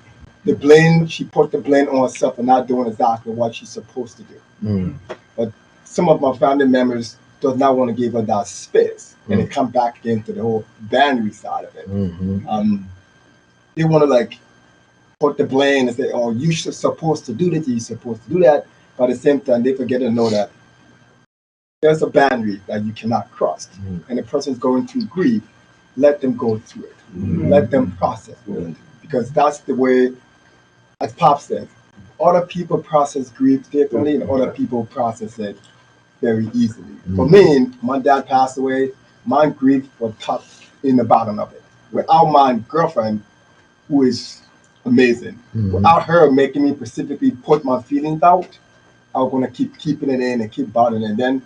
she put the blame on herself for not doing exactly what she's supposed to do. But some of my family members does not want to give her that space, and it come back into the whole boundary side of it. They want to put the blame and say, "Oh, you should supposed to do this, you're supposed to do that." But at the same time, they forget to know that there's a boundary that you cannot cross, and the person's going through grief. Let them go through it. Let them process it, because that's the way, as Pop says, other people process grief differently, and other people process it very easily. For me, my dad passed away. My grief was tough in the bottom of it. Without my girlfriend, who is amazing, without her making me specifically put my feelings out, I was gonna keep keeping it in and keep bottling it and then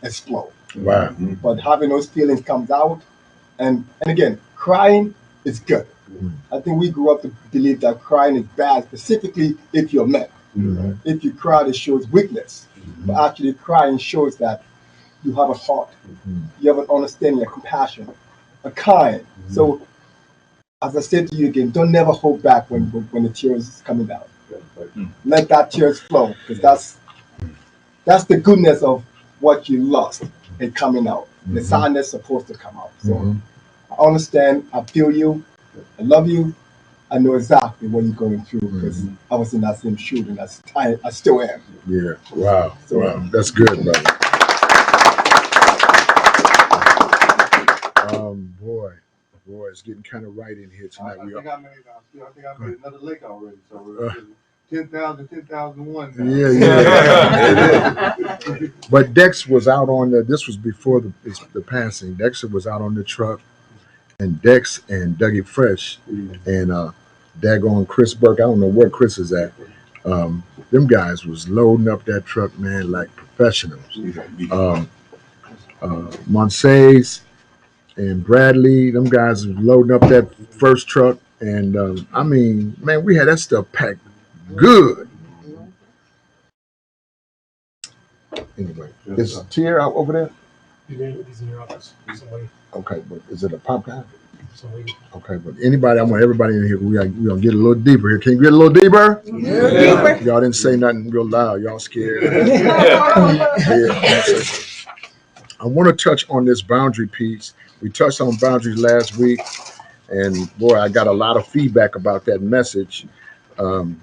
explode. Wow. But having those feelings comes out, and again, crying is good. I think we grew up to believe that crying is bad, specifically if you're men. If you cry, it shows weakness. But actually, crying shows that you have a heart, you have an understanding, a compassion, a kind. So, as I said to you again, don't never hold back when the tears is coming down. Let that tears flow, because that's the goodness of what you lost and coming out. The sadness supposed to come out. So I understand. I feel you. I love you. I know exactly what you're going through because I was in that same shoe, and I still am. Yeah. Wow. So, wow. That's good, brother. Boy, it's getting kind of right in here tonight. I think I made another lick already. So 10,001. Yeah. But Dex was out on this was before the passing. Dexter was out on the truck, and Dex and Dougie Fresh and daggone Chris Burke. I don't know where Chris is at. Them guys was loading up that truck, man, like professionals. Monsees and Bradley, them guys was loading up that first truck, and I mean, man, we had that stuff packed good. Anyway, is Tier out over there? He's in your office. Somebody. Okay, but is it a pop guy? Somebody. Okay, but I want everybody in here. We gonna get a little deeper here. Can you get a little deeper? Yeah. Y'all didn't say nothing real loud. Y'all scared. I want to touch on this boundary piece. We touched on boundaries last week, and boy, I got a lot of feedback about that message. And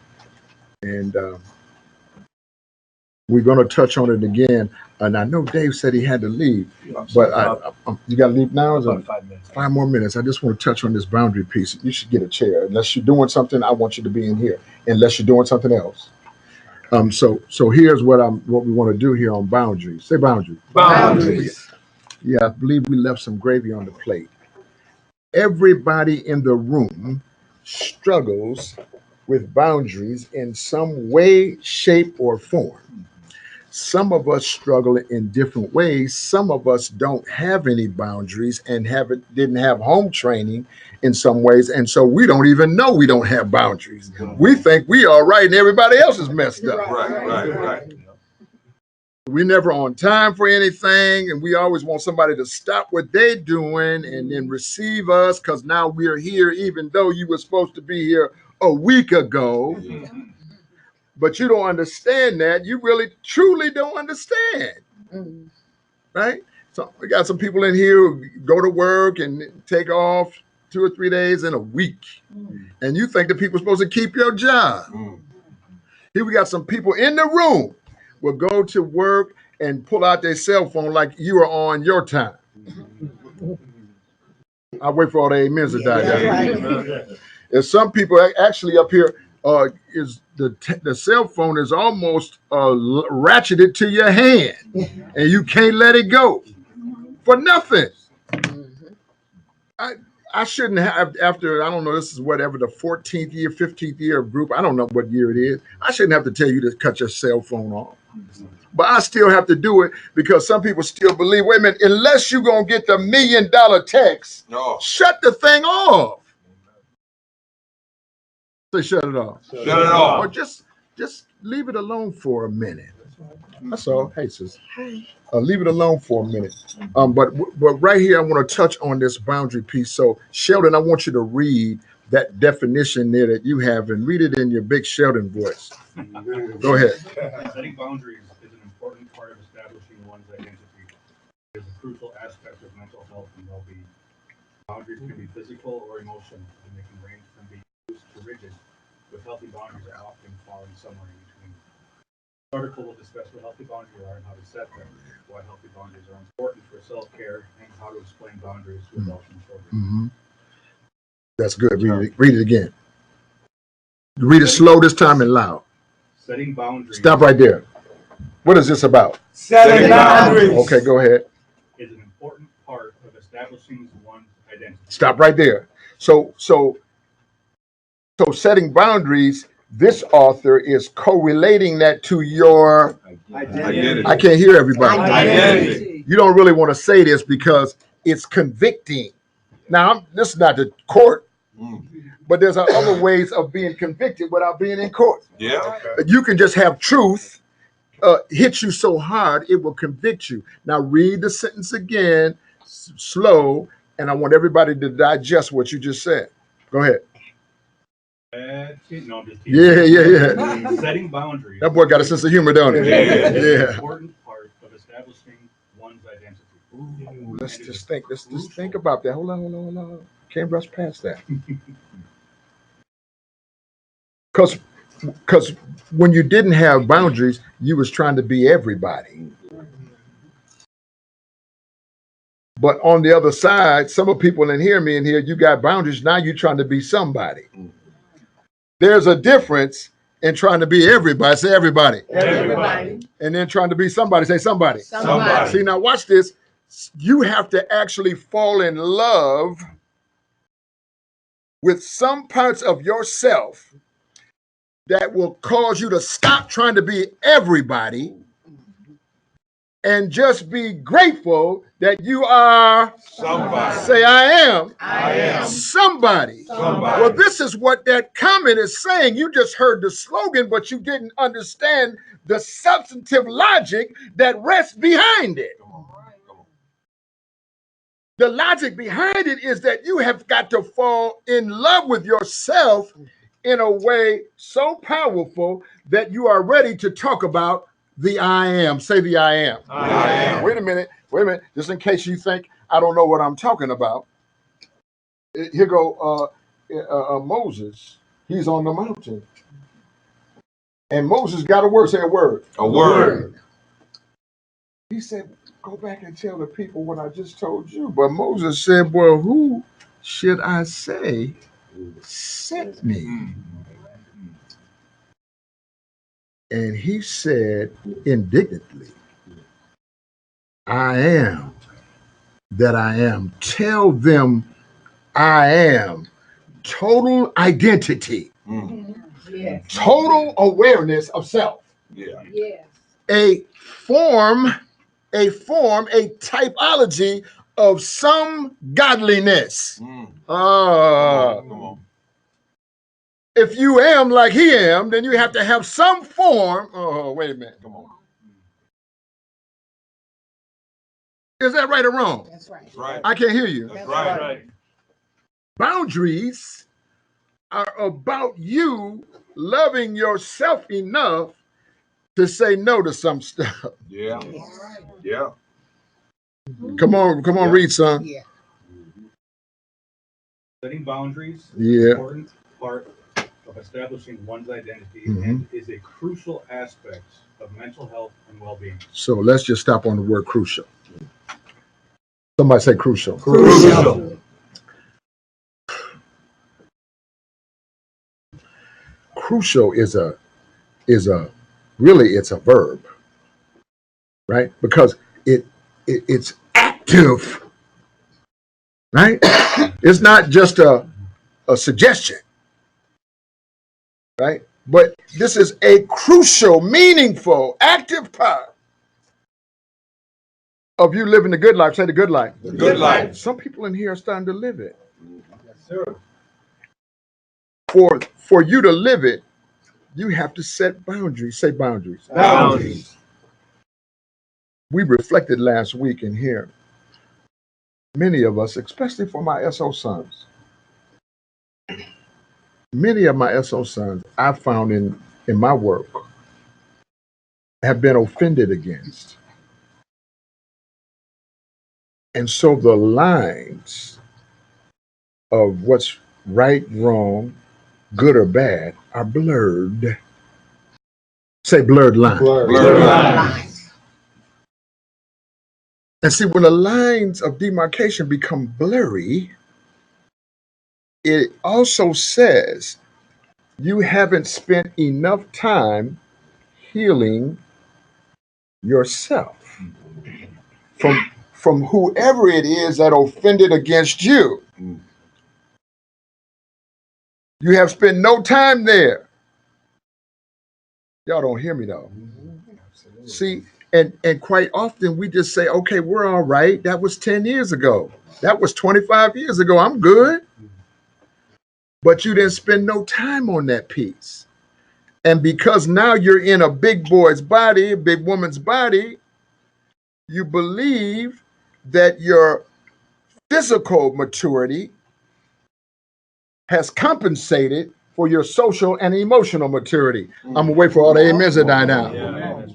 we're going to touch on it again. And I know Dave said he had to leave, but you got to leave now? Is it 5 minutes. 5 more minutes. I just want to touch on this boundary piece. You should get a chair. Unless you're doing something, I want you to be in here. Unless you're doing something else. So here's what we want to do here on boundaries. Say boundaries. Boundaries. Yeah, I believe we left some gravy on the plate. Everybody in the room struggles with boundaries in some way, shape, or form. Some of us struggle in different ways. Some of us don't have any boundaries and didn't have home training in some ways. And so we don't even know we don't have boundaries. We think we are right and everybody else is messed up. Right. We're never on time for anything, and we always want somebody to stop what they're doing and then receive us because now we're here, even though you were supposed to be here a week ago. But you don't understand that. You really, truly don't understand, right? So we got some people in here who go to work and take off 2 or 3 days in a week. And you think the people are supposed to keep your job. Here we got some people in the room will go to work and pull out their cell phone like you are on your time. I wait for all the amens to die down. Right. There's some people actually up here is the cell phone is almost ratcheted to your hand, and you can't let it go for nothing. I shouldn't have, after, I don't know, this is whatever, the 14th year, 15th year of group. I don't know what year it is. I shouldn't have to tell you to cut your cell phone off. But I still have to do it because some people still believe, wait a minute, unless you're going to get the $1 million text, shut the thing off. Say shut it off. Shut it off. Or just leave it alone for a minute. That's all. Hey, sis. Leave it alone for a minute. But right here, I want to touch on this boundary piece. So, Sheldon, I want you to read that definition there that you have and read it in your big Sheldon voice. Go ahead. Setting boundaries is an important part of establishing one's identity. It is a crucial aspect of mental health and well-being. Boundaries can be physical or emotional, and they can range from being loose to rigid, with healthy boundaries are often falling somewhere in between. This article will discuss what healthy boundaries are and how to set them, why healthy boundaries are important for self-care, and how to explain boundaries to adults and children. That's good. Read it again. Read it slow this time and loud. Setting boundaries. Stop right there. What is this about? Setting boundaries. Okay, go ahead. Is an important part of establishing one's identity. Stop right there. So setting boundaries, this author is correlating that to your Identity. I can't hear everybody. Identity. You don't really want to say this because it's convicting. Now, this is not the court, but there's other ways of being convicted without being in court. Yeah. You can just have truth hit you so hard, it will convict you. Now, read the sentence again, slow, and I want everybody to digest what you just said. Go ahead. No, I'm just Yeah. Setting boundaries. That boy got a sense of humor, don't he? Yeah. An important part of establishing one's identity. Ooh, let's just think about that. Hold on. Can't rush past that. Because when you didn't have boundaries, you was trying to be everybody. But on the other side, some of people in here, you got boundaries. Now you're trying to be somebody. There's a difference in trying to be everybody. Say everybody. Everybody. And then trying to be somebody. Say somebody. Somebody. See, now watch this. You have to actually fall in love with some parts of yourself that will cause you to stop trying to be everybody and just be grateful that you are somebody. Say, I am. I am. Somebody. Well, this is what that comment is saying. You just heard the slogan, but you didn't understand the substantive logic that rests behind it. The logic behind it is that you have got to fall in love with yourself in a way so powerful that you are ready to talk about the I am. Say the I am. I am. Wait a minute. Just in case you think I don't know what I'm talking about. Here go Moses. He's on the mountain. And Moses got a word. Say a word. A word. He said, go back and tell the people what I just told you. But Moses said, well, who should I say sent me? And he said indignantly, I am that I am. Tell them I am. Total identity. Yes. Total awareness of self. Yeah. Yes. A typology of some godliness. Come on. If you am like he am, then you have to have some form. Oh, wait a minute. Come on. Is that right or wrong? That's right. That's right. I can't hear you. That's right. Boundaries are about you loving yourself enough to say no to some stuff. Yeah. Yeah. Come on, read, son. Yeah. Setting boundaries is Yeah. an important part of establishing one's identity and is a crucial aspect of mental health and well-being. So let's just stop on the word crucial. Somebody say crucial. Crucial. Crucial is a really it's a verb, right? Because it's active, right? It's not just a suggestion, right? But this is a crucial, meaningful, active part of you living the good life. Say the good life. The good life. Some people in here are starting to live it. Yes, sir. For you to live it, you have to set boundaries. Say boundaries. Boundaries. We reflected last week in here. Many of us, especially for my SO sons, many of my SO sons I found in my work have been offended against. And so the lines of what's right, wrong, good or bad are blurred. Say blurred line. Blurred Line. And see, when the lines of demarcation become blurry, it also says you haven't spent enough time healing yourself from whoever it is that offended against you. You have spent no time there. Y'all don't hear me though. See, and quite often we just say, okay, we're all right. That was 10 years ago. That was 25 years ago. I'm good. But you didn't spend no time on that piece. And because now you're in a big boy's body, a big woman's body, you believe that your physical maturity has compensated for your social and emotional maturity. I'm gonna wait for all the amens to die down.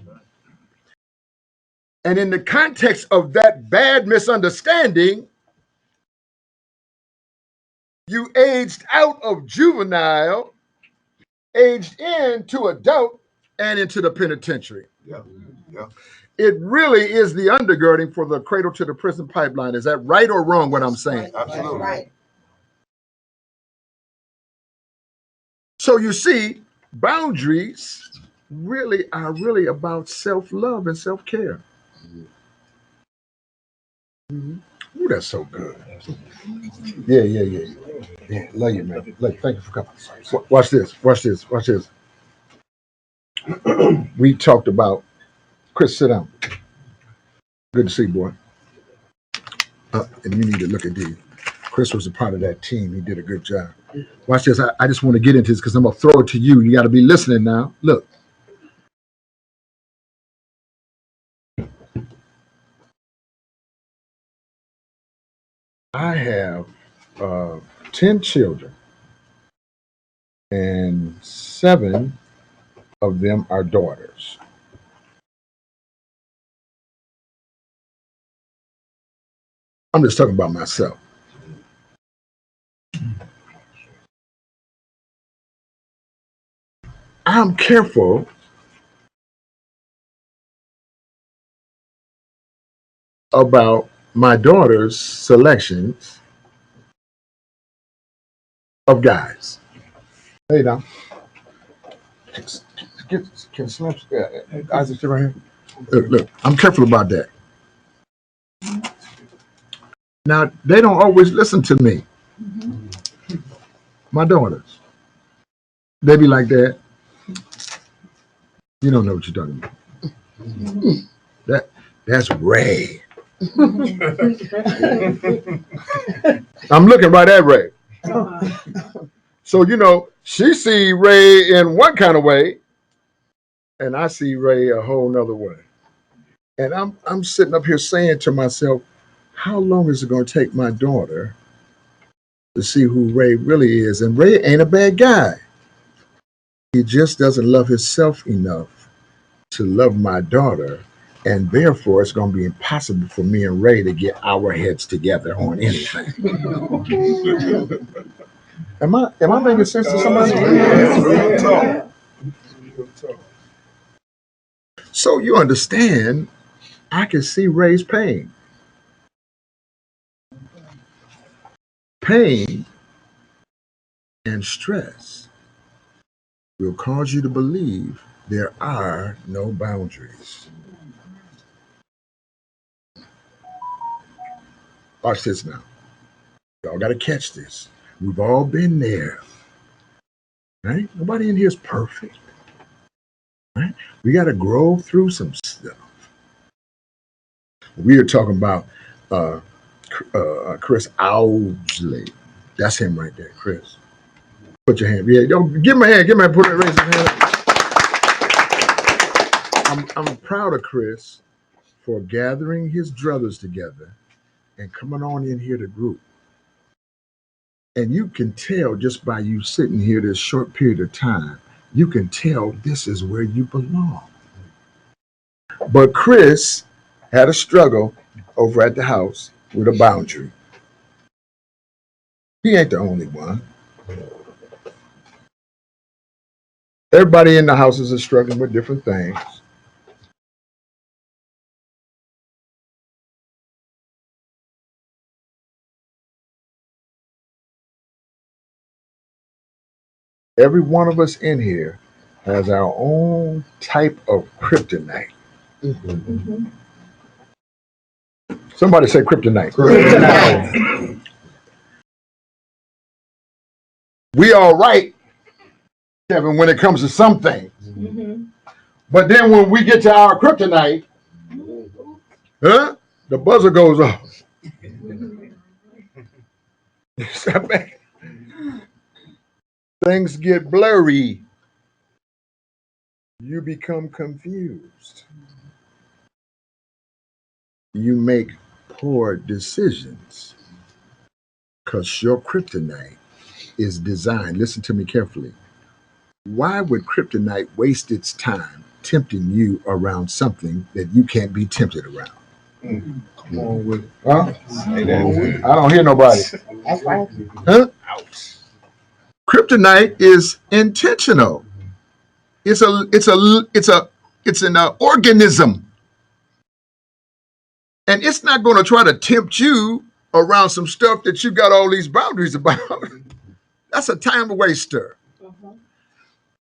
And in the context of that bad misunderstanding, you aged out of juvenile, aged into adult, and into the penitentiary. Yeah. Yeah. It really is the undergirding for the cradle to the prison pipeline. Is that right or wrong what I'm saying? Absolutely. Right. So you see, boundaries really are really about self-love and self-care. Ooh, that's so good. Yeah. Yeah, love you, man. Love you. Thank you for coming. Watch this. We talked about, Chris, sit down. Good to see you, boy. And you need to look at these. Chris was a part of that team. He did a good job. Watch this. I just want to get into this because I'm going to throw it to you. You got to be listening now. Look. I have 10 children, and 7 of them are daughters. I'm just talking about myself. I'm careful about my daughter's selections of guys. Hey, now. Can Slim, Isaac sit right here? Look, I'm careful about that. Now, they don't always listen to me. My daughters. They be like that. You don't know what you're talking about. That's Ray. I'm looking right at Ray. So, she see Ray in one kind of way, and I see Ray a whole nother way. And I'm sitting up here saying to myself, how long is it going to take my daughter to see who Ray really is? And Ray ain't a bad guy. He just doesn't love himself enough to love my daughter And therefore, it's going to be impossible for me and Ray to get our heads together on anything. Am I making sense to somebody? So you understand, I can see Ray's pain. Pain and stress will cause you to believe there are no boundaries. Watch this now. Y'all got to catch this. We've all been there, right? Nobody in here is perfect, right? We got to grow through some stuff. We are talking about Chris Owsley. That's him right there, Chris. Put your hand. Yeah, yo, give him a hand. Give him a hand. Put it. Raise his hand. I'm proud of Chris for gathering his druthers together and coming on in here to group. And you can tell just by you sitting here this short period of time, you can tell this is where you belong. But Chris had a struggle over at the house with a boundary. He ain't the only one. Everybody in the houses is struggling with different things. Every one of us in here has our own type of kryptonite. Mm-hmm. Somebody say kryptonite. Kryptonite. We all right, Kevin, when it comes to some things. Mm-hmm. But then when we get to our kryptonite, the buzzer goes off. Things get blurry. You become confused. You make poor decisions because your kryptonite is designed. Listen to me carefully. Why would kryptonite waste its time tempting you around something that you can't be tempted around? Come on with it. Huh? I don't hear nobody. That's right. Huh? Kryptonite is intentional. It's an organism, and it's not going to try to tempt you around some stuff that you got all these boundaries about. That's a time waster. Uh-huh.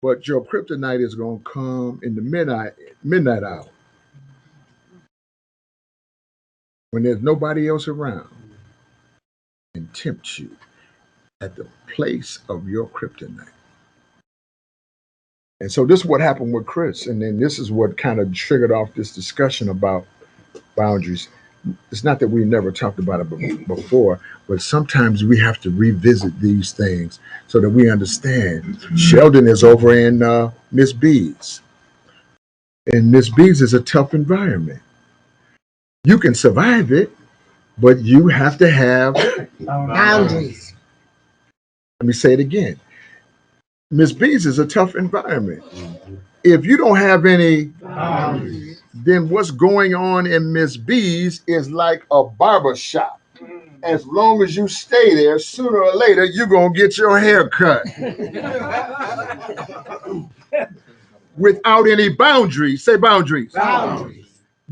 But your kryptonite is going to come in the midnight hour when there's nobody else around and tempt you at the place of your kryptonite. And so this is what happened with Chris. And then this is what kind of triggered off this discussion about boundaries. It's not that we never talked about it before, but sometimes we have to revisit these things so that we understand. Sheldon is over in Miss B's. And Miss B's is a tough environment. You can survive it, but you have to have boundaries. Let me say it again. Miss B's is a tough environment. If you don't have any boundaries, then what's going on in Miss B's is like a barber shop. As long as you stay there, sooner or later, you're going to get your hair cut. Without any boundaries, say boundaries. Boundaries.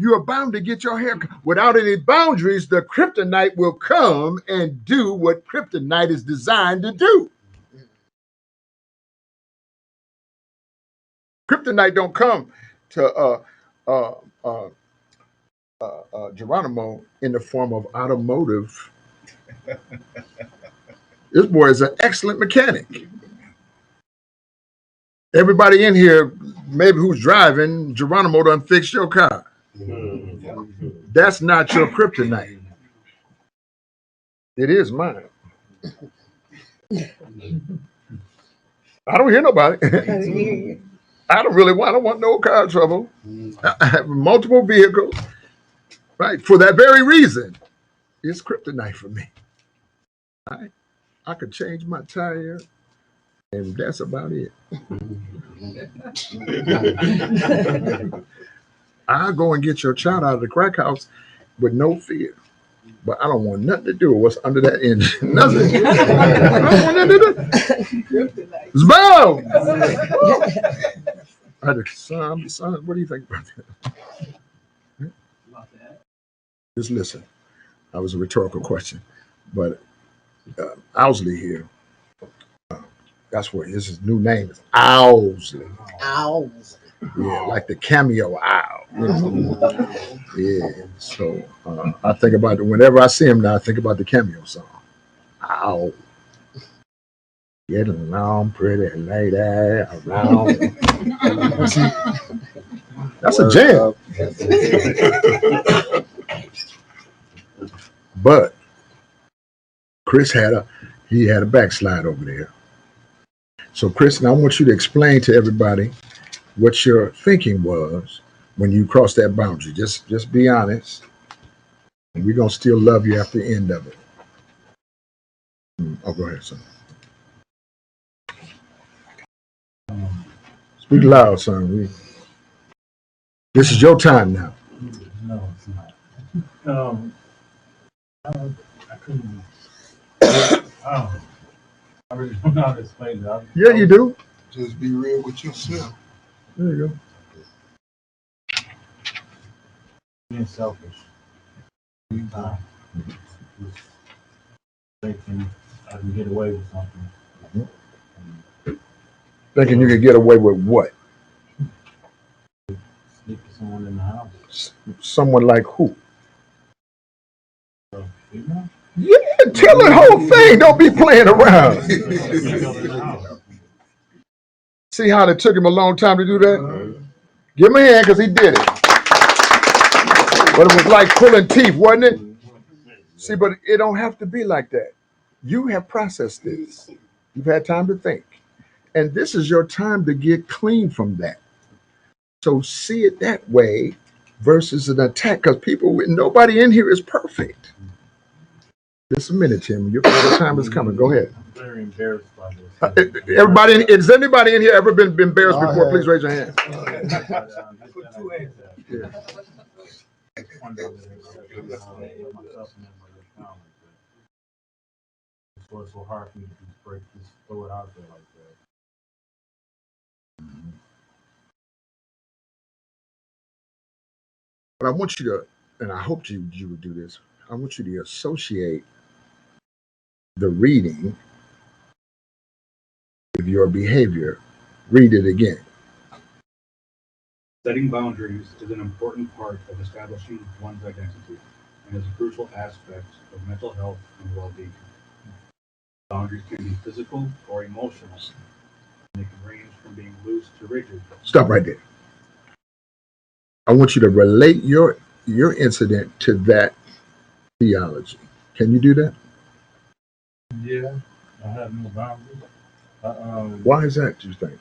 You are bound to get your hair cut. Without any boundaries, the kryptonite will come and do what kryptonite is designed to do. Kryptonite don't come to Geronimo in the form of automotive. This boy is an excellent mechanic. Everybody in here, maybe who's driving, Geronimo done fixed your car. That's not your kryptonite. It is mine. I don't hear nobody. I don't want no car trouble. I have multiple vehicles, right? For that very reason, it's kryptonite for me. I could change my tire, and that's about it. I'll go and get your child out of the crack house with no fear. But I don't want nothing to do with what's under that engine. Nothing. I don't want nothing to do. Boom! I had a son, what do you think about that? Just listen. That was a rhetorical question. But Owsley here, that's what his new name is. Owsley. Owls. Yeah, like the cameo owl. Yeah. So I think about it whenever I see him now. I think about the cameo song. Ow. Get along, pretty lady around. That's a jam. But Chris had a backslide over there. So Chris, now I want you to explain to everybody what your thinking was when you crossed that boundary. Just be honest. And we're gonna still love you after the end of it. Oh, go ahead, son. Speak loud, son. This is your time now. No, it's not. I couldn't. I really don't know how to explain that. Yeah, you do. Just be real with yourself. There you go. Being selfish. Thinking I can get away with something. Thinking you could get away with what? Sneak someone in the house. Someone like who? You know? Yeah, tell the whole thing. Don't be playing around. See how it took him a long time to do that? Give him a hand because he did it. But it was like pulling teeth, wasn't it? See, but it don't have to be like that. You have processed this. You've had time to think. And this is your time to get clean from that. So see it that way versus an attack, because nobody in here is perfect. Just a minute, Tim. Your time is coming. Go ahead. I'm very embarrassed by this. Has anybody in here ever been embarrassed before? Please raise your hand. Put two hands up. It's so hard for me to just throw it out there like that. But I want you to, and I hope you would do this, I want you to associate the reading with your behavior. Read it again. Setting boundaries is an important part of establishing one's identity and is a crucial aspect of mental health and well-being. Boundaries can be physical or emotional, and they can range from being loose to rigid. Stop right there. I want you to relate your incident to that theology. Can you do that? Yeah, I have no boundaries. Why is that, do you think?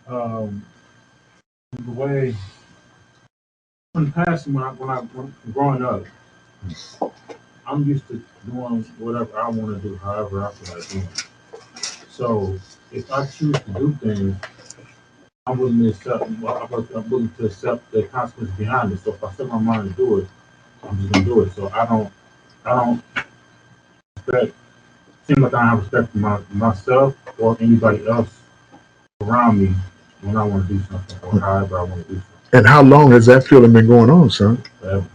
The way in the past, when growing up, I'm used to doing whatever I want to do, however I feel like doing. So if I choose to do things, I'm willing to accept the consequences behind it. So if I set my mind to do it, I'm just gonna do it. So I don't respect. Seems like I don't have respect for myself or anybody else around me when I want to do something or however I want to do something. And how long has that feeling been going on, son? Forever.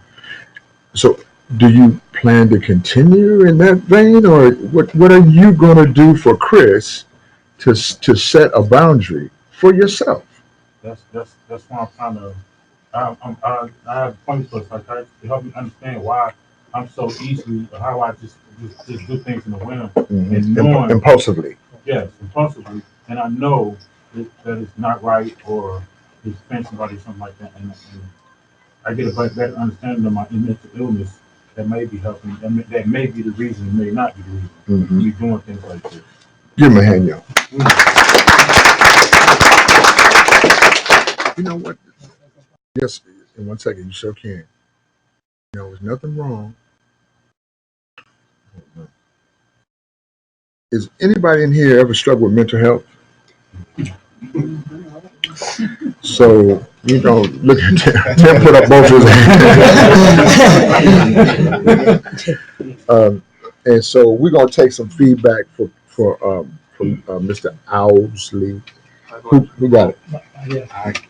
So do you plan to continue in that vein, or what are you going to do for Chris to set a boundary for yourself? That's why I'm trying to. I have points for psychiatry to help me understand why I'm so easily, or how I just do things in the whim and knowing Impulsively. Yes, impulsively, and I know that it's not right or it's offending somebody or something like that, and I get a better understanding of my mental illness that may be helping. That may be the reason, it may not be the reason. Me doing things like this. Give him a hand, yo. You know what? Yes, in 1 second, you sure can. There's nothing wrong. Is anybody in here ever struggled with mental health? So You gonna look at Tim put up both his hands. And so we're gonna take some feedback from Mr. Owsley. Who got it?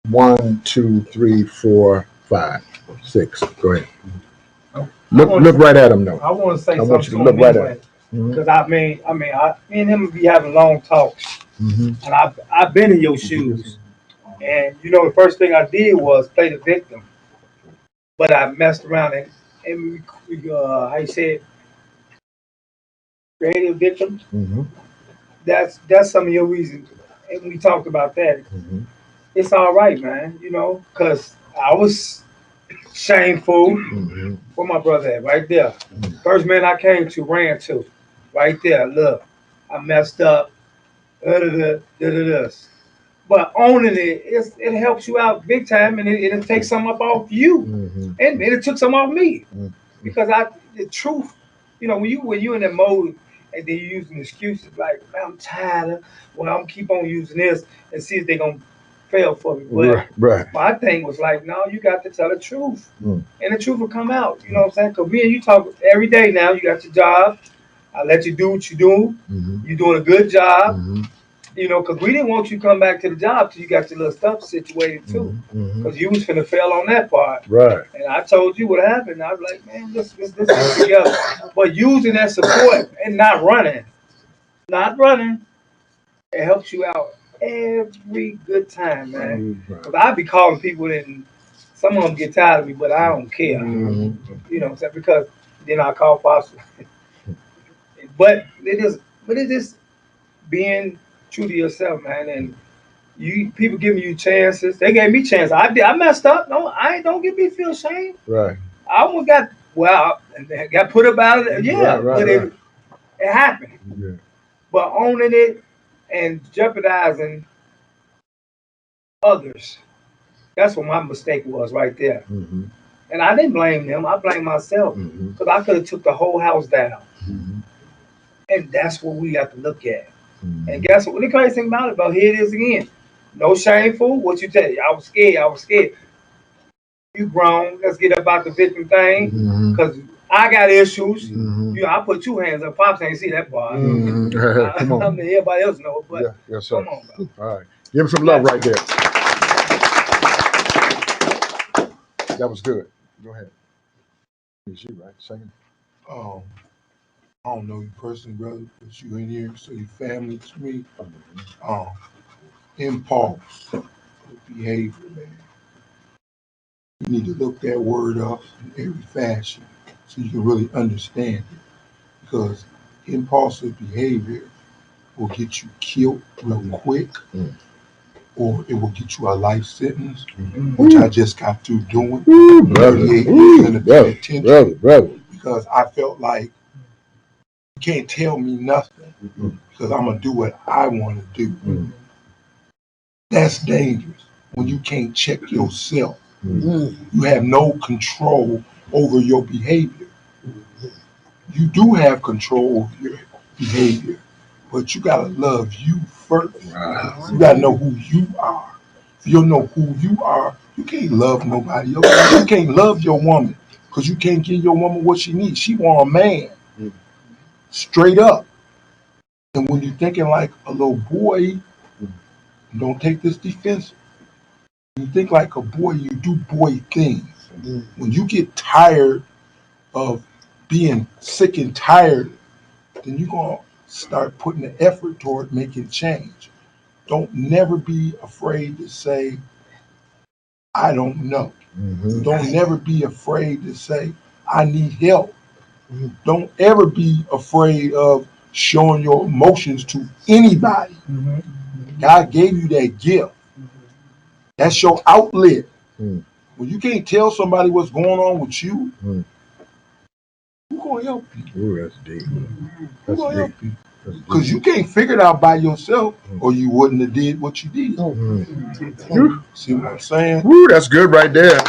One, 2, 3, 4, 5, 6. Go ahead. Look right at him now. I want to say I want something you to to look him right at anyway. him. Mm-hmm. Because me and him be having long talks. Mm-hmm. And I've been in your shoes. And the first thing I did was play the victim. But I messed around and we how you say it, creative victim. Mm-hmm. That's some of your reasons. And we talked about that. Mm-hmm. It's all right, man. Because I was shameful. Mm-hmm. Where my brother at? Right there. First man I came to, ran to. Right there. Look, I messed up. Da-da-da. But owning it helps you out big time, and it'll take some up off you, Mm-hmm. and it took some off me Mm-hmm. because the truth, when you in that mode, and then you using excuses like, man, I'm tired of, well, I'm keep on using this and see if they gonna fail for me. But Right. my thing was like, no, you got to tell the truth, Mm. and the truth will come out. You know what I'm saying? Because me and you talk every day now. You got your job. I let you do what you do. Mm-hmm. You're doing a good job. Mm-hmm. Because we didn't want you to come back to the job till you got your little stuff situated too. Mm-hmm. Because you was finna fail on that part. Right. And I told you what happened. I was like, man, let's get together. But using that support and not running, it helps you out every good time, man. Because I be calling people and some of them get tired of me, but I don't care. Mm-hmm. You know what I'm saying? Because then I call Foster. But it is being true to yourself, man. And people giving you chances. They gave me chances. I messed up. No, don't get me feel shame. Right. I almost got got put up out of it. Yeah, Right. but it happened. Yeah. But owning it and jeopardizing others, that's what my mistake was right there. Mm-hmm. And I didn't blame them. I blame myself Mm-hmm. because I could have took the whole house down. Mm-hmm. And that's what we got to look at. Mm-hmm. And guess what? The crazy thing about here it is again. No shameful. What you tell you? I was scared. You grown. Let's get up out the victim thing. Mm-hmm. Cause I got issues. Mm-hmm. I put 2 hands up. Pops ain't see that part. Mm-hmm. Come on. I mean, everybody else know, but Yeah. Yes, sir. come on, bro. All right. Give him some love right there. That was good. Go ahead. It's you, right? Second. I don't know you personally, brother, but you in here, so you family to me. Impulse behavior, man. You need to look that word up in every fashion so you can really understand it. Because impulsive behavior will get you killed real quick, or it will get you a life sentence, which I just got through doing. 38 years in the penitentiary. Because I felt like you can't tell me nothing because I'm gonna do what I want to do. That's dangerous when you can't check yourself. You have no control over your behavior. You do have control over your behavior, but you gotta love you first. You gotta know who you are. If you don't know who you are, you can't love nobody else. You can't love your woman because you can't give your woman what she needs. She want a man, straight up. And when you're thinking like a little boy, don't take this defensive. You think like a boy, you do boy things. When you get tired of being sick and tired, then you're going to start putting the effort toward making change. Don't never be afraid to say, I don't know. Don't never be afraid to say, I need help. Don't ever be afraid of showing your emotions to anybody. God gave you that gift. That's your outlet. When you can't tell somebody what's going on with you, who's going to help you? Ooh, that's deep. Who's going to help you? Because you can't figure it out by yourself, or you wouldn't have did what you did. See what I'm saying? Woo, that's good right there.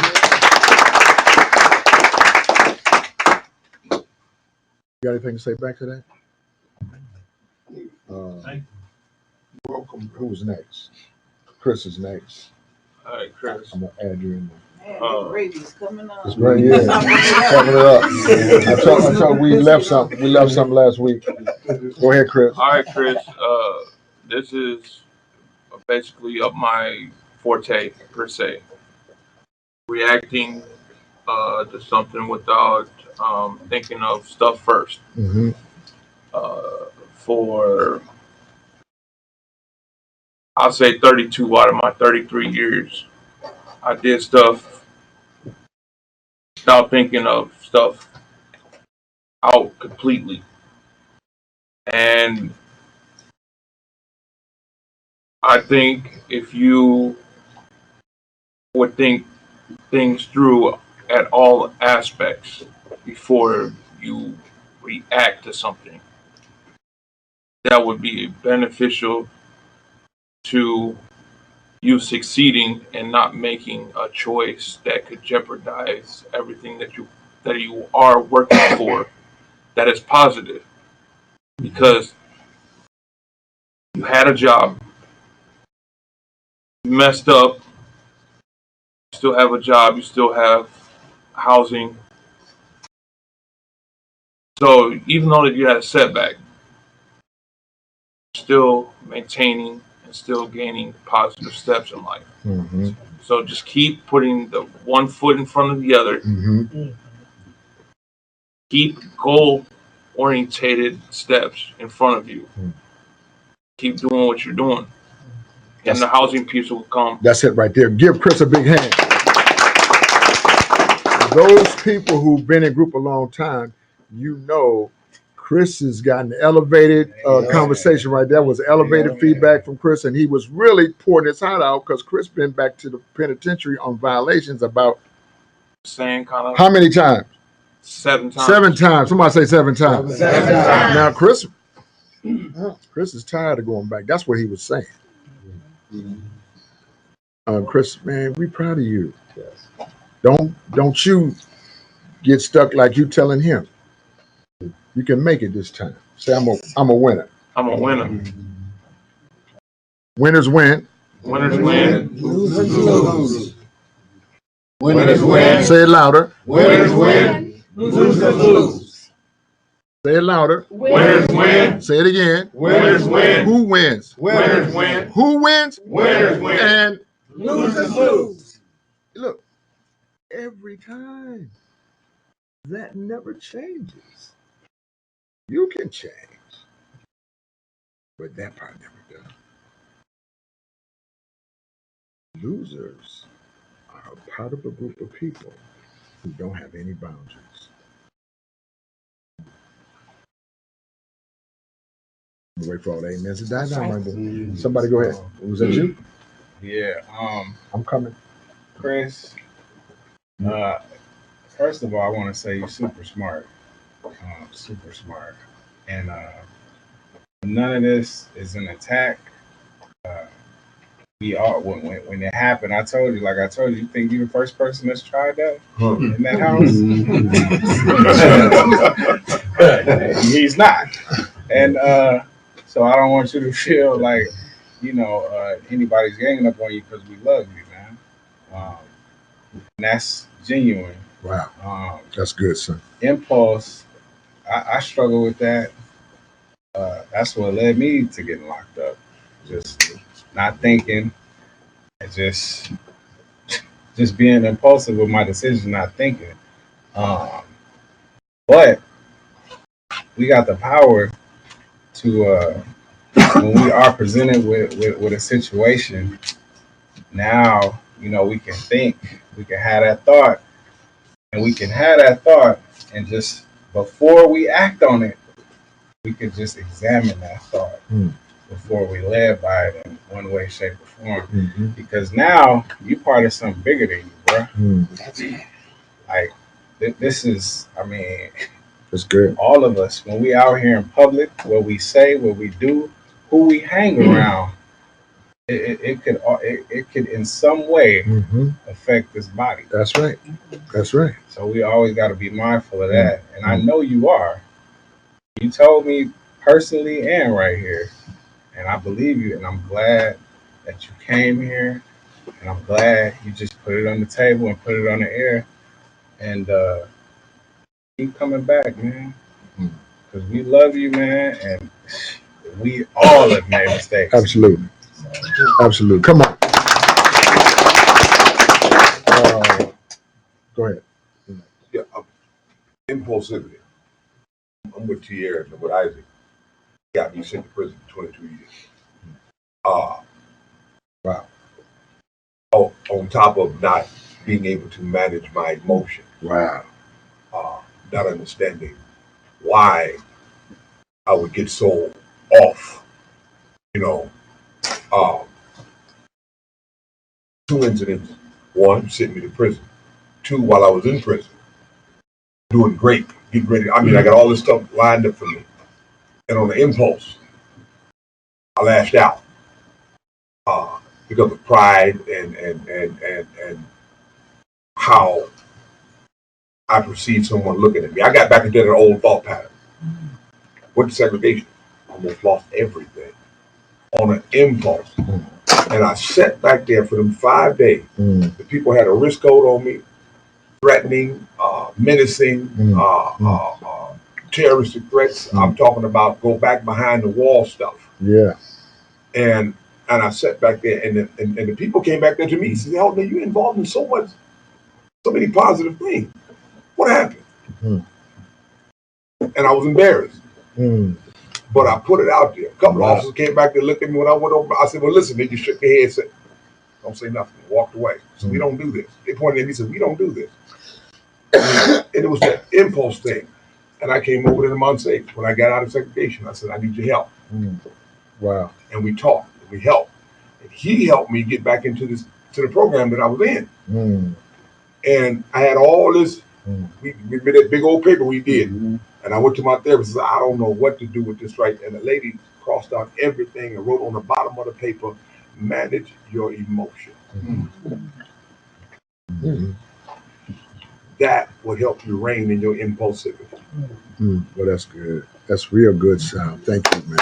You got anything to say back to that? Welcome. Who's next? Chris is next. All right, Chris. I'm gonna add you in there. Man, the gravy's coming up. It's great, yeah. Cover it up. I thought we left something. We left something last week. Go ahead, Chris. All right, Chris. This is basically up my forte per se. Reacting to something without thinking of stuff first. Mm-hmm. For I'll say 32 out of my 33 years, I did stuff without thinking of stuff out completely. And I think if you would think things through at all aspects before you react to something, that would be beneficial to you succeeding and not making a choice that could jeopardize everything that you are working for that is positive. Because you had a job, you messed up, you still have a job, you still have housing. So even though that you had a setback, you're still maintaining and still gaining positive steps in life. Mm-hmm. So just keep putting the one foot in front of the other. Mm-hmm. Keep goal-orientated steps in front of you. Keep doing what you're doing. And the housing piece will come. That's it right there. Give Chris a big hand. Those people who've been in group a long time, you know, Chris has gotten elevated conversation right there. Was elevated feedback from Chris, and he was really pouring his heart out because Chris been back to the penitentiary on violations about saying kind of how many times? 7 times. 7 times. Somebody say 7 times. 7 times. Now Chris is tired of going back. That's what he was saying. Chris, man, we proud of you. Don't you get stuck like you telling him. You can make it this time. Say I'm a winner. I'm a winner. Winners win. Winners win. Losers lose. Winners win. Say it louder. Winners win. Losers lose. Say it louder. Winners win. Say it again. Winners win. Who wins? Winners win. Who wins? Winners win. And Losers lose. Look, every time. That never changes. You can change. But that part never does. Losers are a part of a group of people who don't have any boundaries. I'm gonna wait for all the amens to die down right there. Somebody go ahead. Was that you? Yeah, I'm coming. Chris, first of all, I want to say you're super smart. Super smart. And none of this is an attack. We all when it happened, I told you, you think you're the first person that's tried that in that house? He's not. And so I don't want you to feel like, anybody's ganging up on you because we love you, man. And that's genuine. Wow. That's good, son. Impulse, I struggle with that. That's what led me to getting locked up. Just not thinking and just being impulsive with my decisions, not thinking. But we got the power to, when we are presented with a situation, now, we can think, we can have that thought, and we can have that thought, and just before we act on it, we could just examine that thought before we live by it in one way, shape, or form. Because now you're part of something bigger than you, bro. Like, this is, that's good. All of us, when we out here in public, what we say, what we do, who we hang around, it could in some way affect this body. That's right. That's right. So we always got to be mindful of that. And I know you are. You told me personally and right here. And I believe you, and I'm glad that you came here, and I'm glad you just put it on the table and put it on the air. And keep coming back, man, because we love you, man, and we all have made mistakes. Absolutely. Absolutely. Come on. Go ahead. Yeah, impulsivity. I'm with Tierra and with Isaac. Got me sent to prison for 22 years. Wow. Oh, on top of not being able to manage my emotion. Wow. Not understanding why I would get so off. You know, 2 incidents. 1, sent me to prison. 2, while I was in prison, doing great, getting ready. I mean, I got all this stuff lined up for me. And on the impulse, I lashed out because of pride and how I perceived someone looking at me. I got back into that old thought pattern. Went to segregation, almost lost everything on an impulse. And I sat back there for them 5 days. The people had a wrist code on me, threatening, menacing, terroristic threats. I'm talking about go back behind the wall stuff. Yeah. And I sat back there, and the people came back there to me and said, "Oh man, you're involved in so many positive things. What happened?" And I was embarrassed. But I put it out there. A couple of officers came back, they looked at me when I went over. I said, "Well, listen," they just shook their head and said, "Don't say nothing." Walked away. So we don't do this. They pointed at me and said, "We don't do this." And it was that impulse thing. And I came over to the Mount Safe. When I got out of segregation, I said, "I need your help." Wow. And we talked. And we helped. And he helped me get back into the program that I was in. And I had all this. We made that big old paper we did. And I went to my therapist and said, "I don't know what to do with this right." And the lady crossed out everything and wrote on the bottom of the paper, "Manage your emotion." That will help you rein in your impulsivity. Well, that's good. That's real good, Sal. Thank you, man.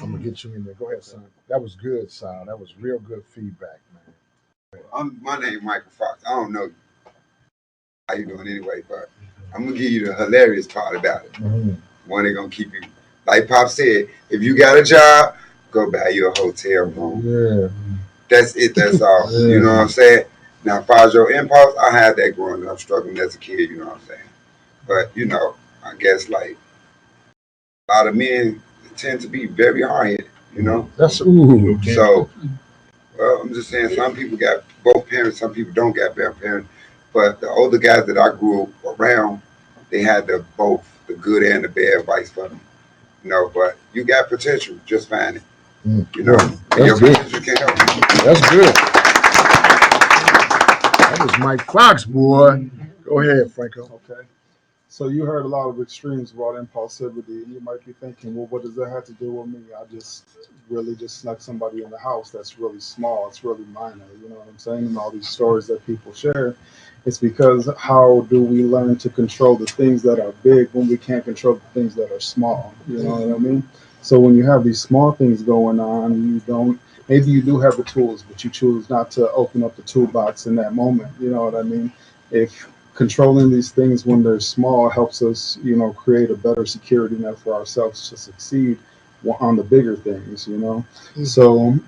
I'm gonna get you in there. Go ahead, son. That was good, Sal. That was real good feedback, man. My name Michael Fox. I don't know how you doing anyway, but I'm gonna give you the hilarious part about it. One, they're gonna keep you, like Pop said, if you got a job, go buy you a hotel room. Yeah. That's it. That's all. Yeah. You know what I'm saying? Now, as far as your impulse, I had that growing up, struggling as a kid. You know what I'm saying? But you know, I guess like a lot of men tend to be very hard-headed. You know. That's ooh. So, well, I'm just saying, some people got both parents, some people don't got both parents. But the older guys that I grew around, they had both the good and the bad advice for them. You know, but you got potential, just find it. You know, and your potential can help you. That's good. That was Mike Fox, boy. Go ahead, Franco. Okay. So you heard a lot of extremes about impulsivity, and you might be thinking, well, what does that have to do with me? I just really just snuck somebody in the house that's really small. It's really minor. You know what I'm saying? And all these stories that people share, it's because how do we learn to control the things that are big when we can't control the things that are small? You know what I mean? So when you have these small things going on, you don't. Maybe you do have the tools, but you choose not to open up the toolbox in that moment. You know what I mean? If controlling these things when they're small helps us, you know, create a better security net for ourselves to succeed on the bigger things, you know. So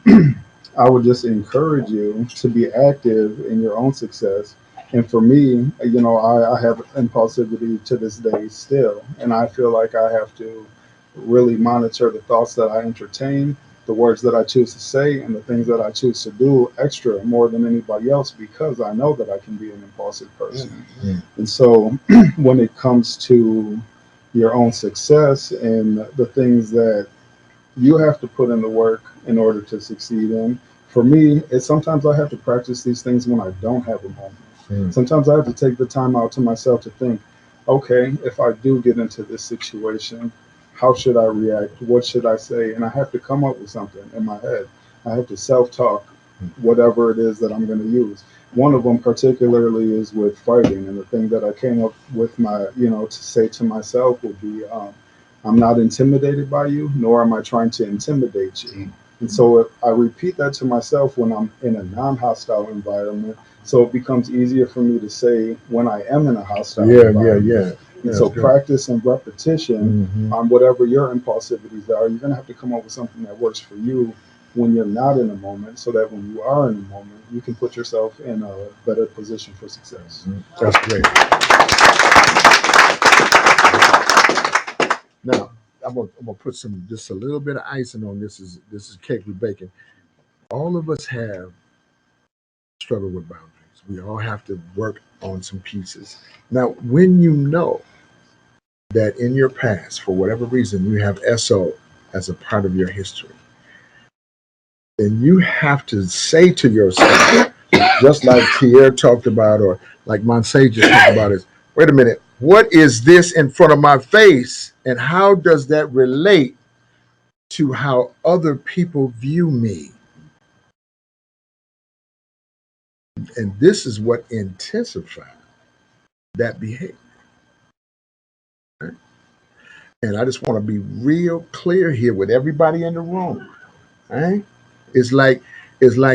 I would just encourage you to be active in your own success. And for me, you know, I have impulsivity to this day still, and I feel like I have to really monitor the thoughts that I entertain, the words that I choose to say, and the things that I choose to do extra more than anybody else, because I know that I can be an impulsive person. And so when it comes to your own success and the things that you have to put in the work in order to succeed in, for me, it's sometimes I have to practice these things when I don't have a moment. Sometimes I have to take the time out to myself to think, okay, if I do get into this situation, how should I react? What should I say? And I have to come up with something in my head. I have to self-talk whatever it is that I'm going to use. One of them particularly is with fighting. And the thing that I came up with to say to myself would be, I'm not intimidated by you, nor am I trying to intimidate you. And so if I repeat that to myself when I'm in a non-hostile environment, so it becomes easier for me to say when I am in a hostile environment. And so practice and repetition on whatever your impulsivities are, you're going to have to come up with something that works for you when you're not in a moment, so that when you are in a moment, you can put yourself in a better position for success. That's great. Now, I'm gonna put just a little bit of icing on this. This is cake with bacon. All of us have struggled with boundaries. We all have to work on some pieces. Now, when you know that in your past, for whatever reason, you have SO as a part of your history, then you have to say to yourself, just like Pierre talked about, or like Monse just talked about, is, wait a minute, what is this in front of my face, and how does that relate to how other people view me? And this is what intensifies that behavior. Right? And I just want to be real clear here with everybody in the room. Right? It's like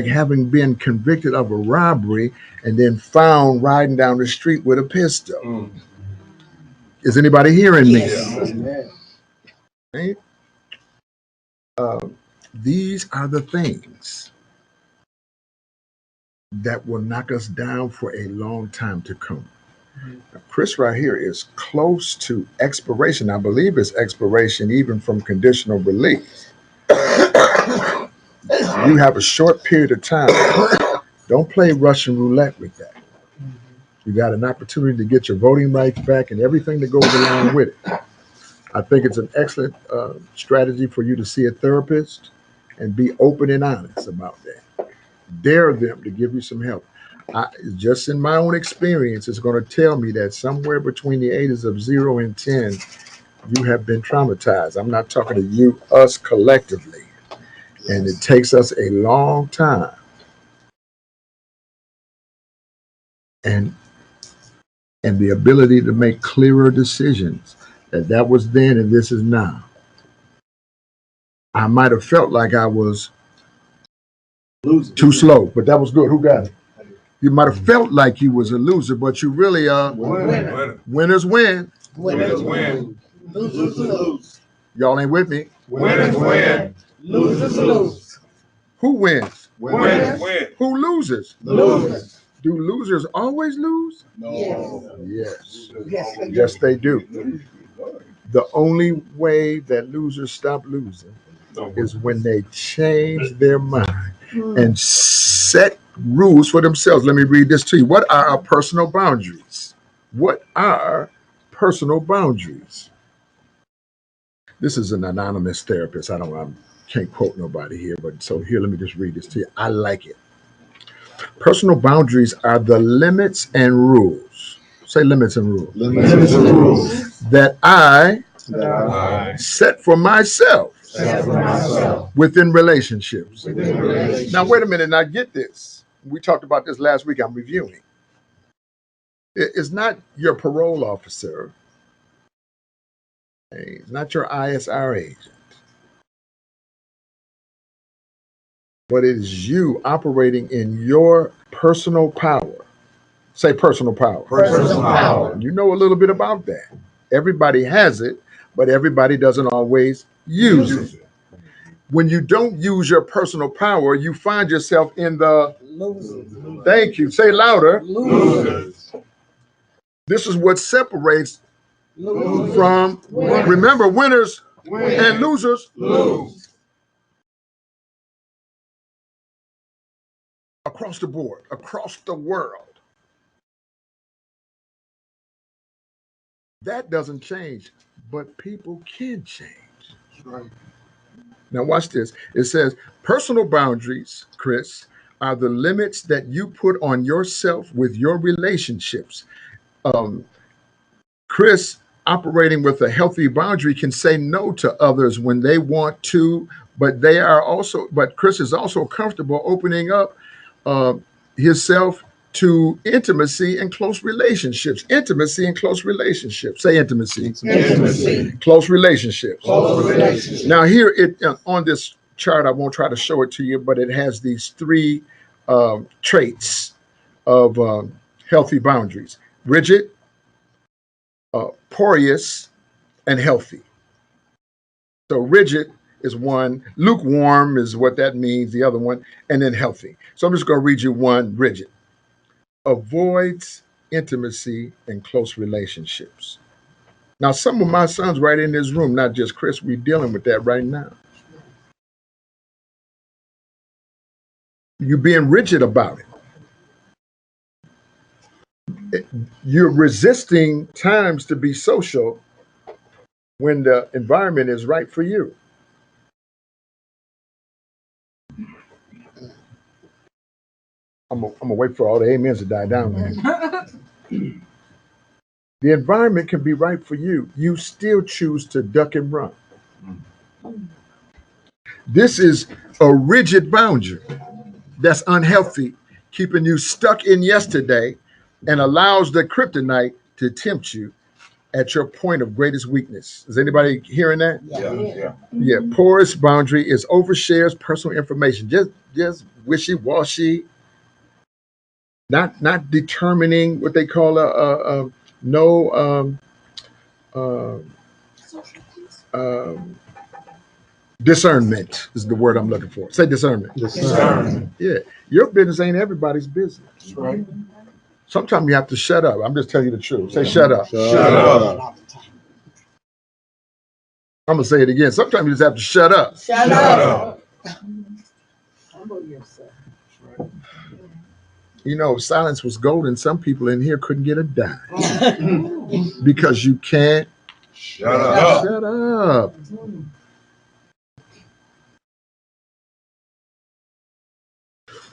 having been convicted of a robbery and then found riding down the street with a pistol. Is anybody hearing me? Yes. Right? These are the things that will knock us down for a long time to come. Now, Chris right here is close to expiration. I believe it's expiration even from conditional release. You have a short period of time. Don't play Russian roulette with that. You got an opportunity to get your voting rights back and everything that goes along with it. I think it's an excellent strategy for you to see a therapist and be open and honest about that. Dare them to give you some help. Just in my own experience, it's going to tell me that somewhere between the ages of 0 and 10, you have been traumatized. I'm not talking to you, us collectively. And it takes us a long time. And the ability to make clearer decisions, that was then and this is now. I might have felt like I was too slow, but that was good. Who got it? You might have felt like you was a loser, but you really are. Winners win. Winners win. Losers lose. Y'all ain't with me. Winners win. Losers lose. Who wins? Winners win. Who loses? Losers. Do losers always lose? No. Yes. Yes, they do. Yes, they do. The only way that losers stop losing is when they change their mind and set rules for themselves. Let me read this to you. What are our personal boundaries? What are personal boundaries? This is an anonymous therapist. I can't quote nobody here, but so here, let me just read this to you. I like it. Personal boundaries are the limits and rules. Say limits and rules. Limits and rules that I set for myself. Within relationships. Now, wait a minute. Now, get this. We talked about this last week. I'm reviewing. It's not your parole officer. It's not your ISR agent. But it is you operating in your personal power. Say personal power. Personal power. You know a little bit about that. Everybody has it, but everybody doesn't always use it. When you don't use your personal power, you find yourself in the Losers. Thank you. Say louder. Losers. This is what separates Losers. from Winners. remember, winners Win. and losers Lose. across the board, across the world. That doesn't change, but people can change. Right. Now, watch this. It says personal boundaries, Chris, are the limits that you put on yourself with your relationships. Chris, operating with a healthy boundary, can say no to others when they want to, but Chris is also comfortable opening up himself to intimacy and close relationships. Intimacy and close relationships. Say intimacy. Intimacy. Close relationships. Close relationships. Now here it on this chart, I won't try to show it to you, but it has these three traits of healthy boundaries: rigid, porous, and healthy. So rigid is one, lukewarm is what that means, the other one, and then healthy. So I'm just going to read you one. Rigid avoids intimacy and close relationships. Now, some of my sons right in this room, not just Chris, we're dealing with that right now. You're being rigid about it. You're resisting times to be social when the environment is right for you. I'm gonna wait for all the amens to die down, man. The environment can be right for you. You still choose to duck and run. This is a rigid boundary that's unhealthy, keeping you stuck in yesterday and allows the kryptonite to tempt you at your point of greatest weakness. Is anybody hearing that? Yeah. Porous boundary is overshares personal information. Just wishy-washy, not determining what they call discernment is the word I'm looking for. Say discernment. Discernment. Yeah. Your business ain't everybody's business. That's right. Sometimes you have to shut up. I'm just telling you the truth. Say shut up. Shut up. I'm gonna say it again. Sometimes you just have to shut up. Shut up. Humble yourself. You know, if silence was golden, some people in here couldn't get a dime because you can't Shut up. shut up.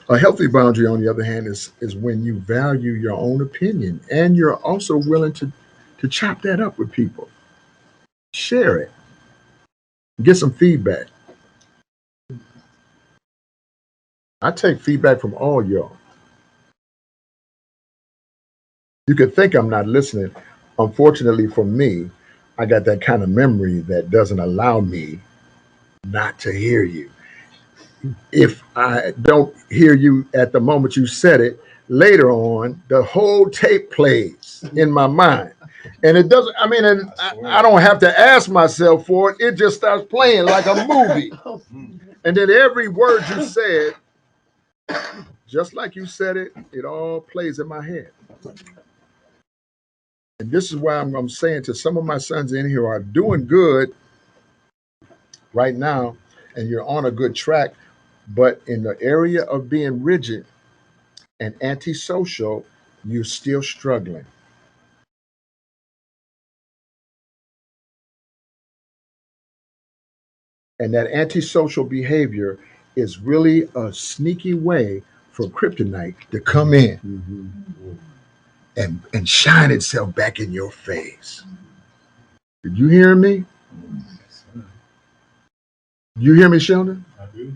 A healthy boundary, on the other hand, is when you value your own opinion and you're also willing to chop that up with people. Share it. Get some feedback. I take feedback from all y'all. You could think I'm not listening. Unfortunately for me, I got that kind of memory that doesn't allow me not to hear you. If I don't hear you at the moment you said it, later on, the whole tape plays in my mind. And it doesn't, and I don't have to ask myself for it. It just starts playing like a movie. And then every word you said, just like you said it, it all plays in my head. And this is why I'm saying to some of my sons in here who are doing good right now, and you're on a good track, but in the area of being rigid and antisocial, you're still struggling. And that antisocial behavior is really a sneaky way for kryptonite to come in and shine itself back in your face. Did you hear me? You hear me, Sheldon? I do.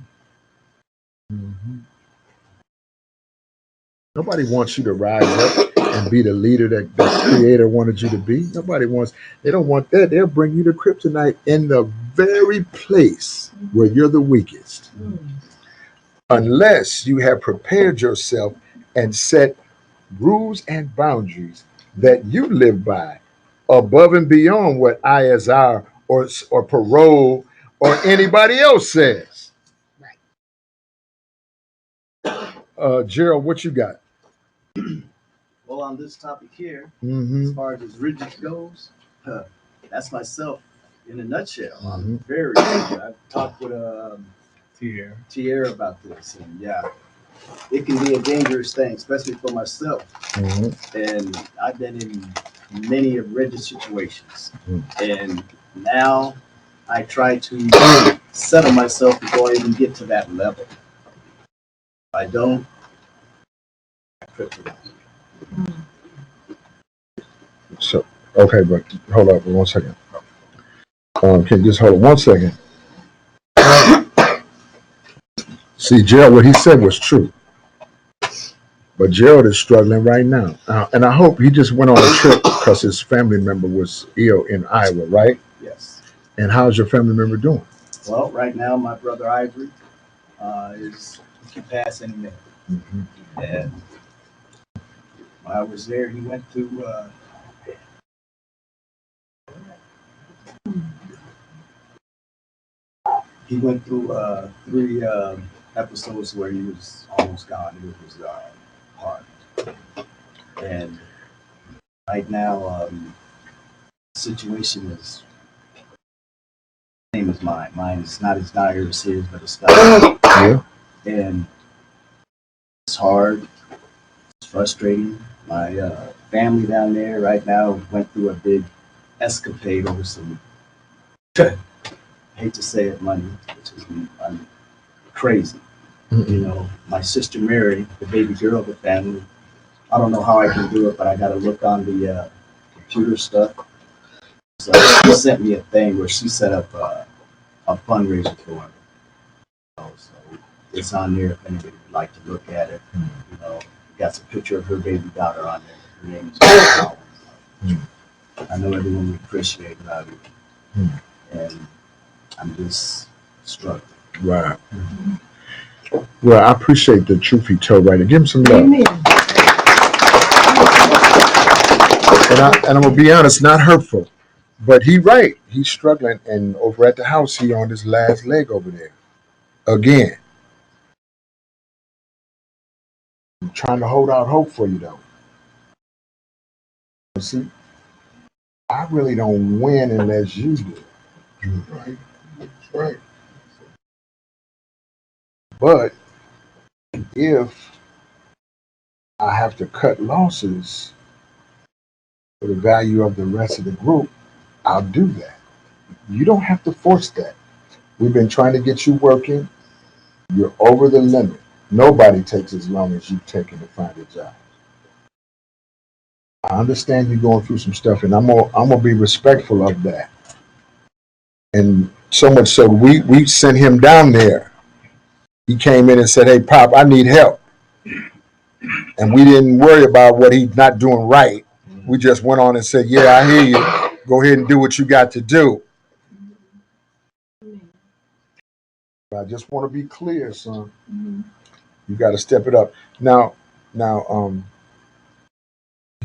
Nobody wants you to rise up and be the leader that the creator wanted you to be. They don't want that. They'll bring you to kryptonite in the very place where you're the weakest. Unless you have prepared yourself and set rules and boundaries that you live by above and beyond what ISR or parole or anybody else says. Gerald, what you got? Well, on this topic here, Mm-hmm. as far as rigid goes, that's myself in a nutshell. Mm-hmm. I'm very rigid. I've talked with Tierra about this, and yeah, it can be a dangerous thing, especially for myself. Mm-hmm. And I've been in many rigid situations, Mm-hmm. and now I try to settle myself before I even get to that level. If I don't, I kryptonite. So, okay, but hold up for 1 second. Can you just hold on 1 second? See, Gerald, what he said was true. But Gerald is struggling right now. And I hope he just went on a trip because his family member was ill in Iowa, right? Yes. And how's your family member doing? Well, right now, my brother Ivory is he can pass any minute. Mm-hmm. And when I was there, he went through. He went through 3 episodes where he was almost gone. It was hard. And right now, the situation is same as mine. Mine is not as dire as his, but it's dire. Yeah. And it's hard. It's frustrating. My family down there right now went through a big escapade over some, I hate to say it, money, which is crazy. Mm-hmm. You know, my sister Mary, the baby girl of the family, I don't know how I can do it, but I got to look on the computer stuff. So she sent me a thing where she set up a fundraiser for me. So it's on there if anybody would like to look at it. You know, got some picture of her baby daughter on there. Her name is I know everyone would appreciate it out here. And I'm just struggling. Right. Well, I appreciate the truth he told right there. Give him some love. Amen. And I'm gonna be honest, not hurtful, but he right. He's struggling, and over at the house, he on his last leg over there. Again, I'm trying to hold out hope for you though. See, I really don't win unless you do. Right. That's right. But if I have to cut losses for the value of the rest of the group, I'll do that. You don't have to force that. We've been trying to get you working. You're over the limit. Nobody takes as long as you've taken to find a job. I understand you're going through some stuff, and I'm gonna be respectful of that. And so much so, we sent him down there. He came in and said, "Hey, Pop, I need help." And we didn't worry about what he's not doing right. We just went on and said, "Yeah, I hear you. Go ahead and do what you got to do." I just want to be clear, son. You got to step it up. Now,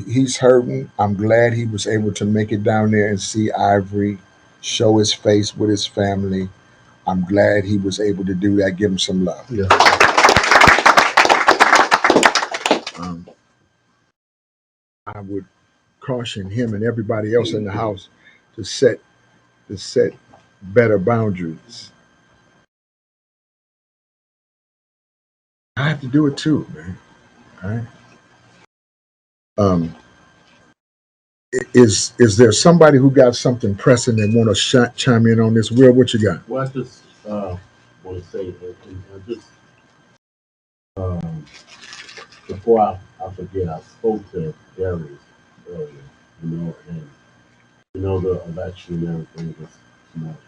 he's hurting. I'm glad he was able to make it down there and see Ivory, show his face with his family. I'm glad he was able to do that. Give him some love. Yeah. I would caution him and everybody else in the house to set better boundaries. I have to do it too, man. All right. Is there somebody who got something pressing and want to chime in on this? Will, what you got? Well, I just want to say that, and I just before I forget, I spoke to Darius earlier, and the election and everything this morning.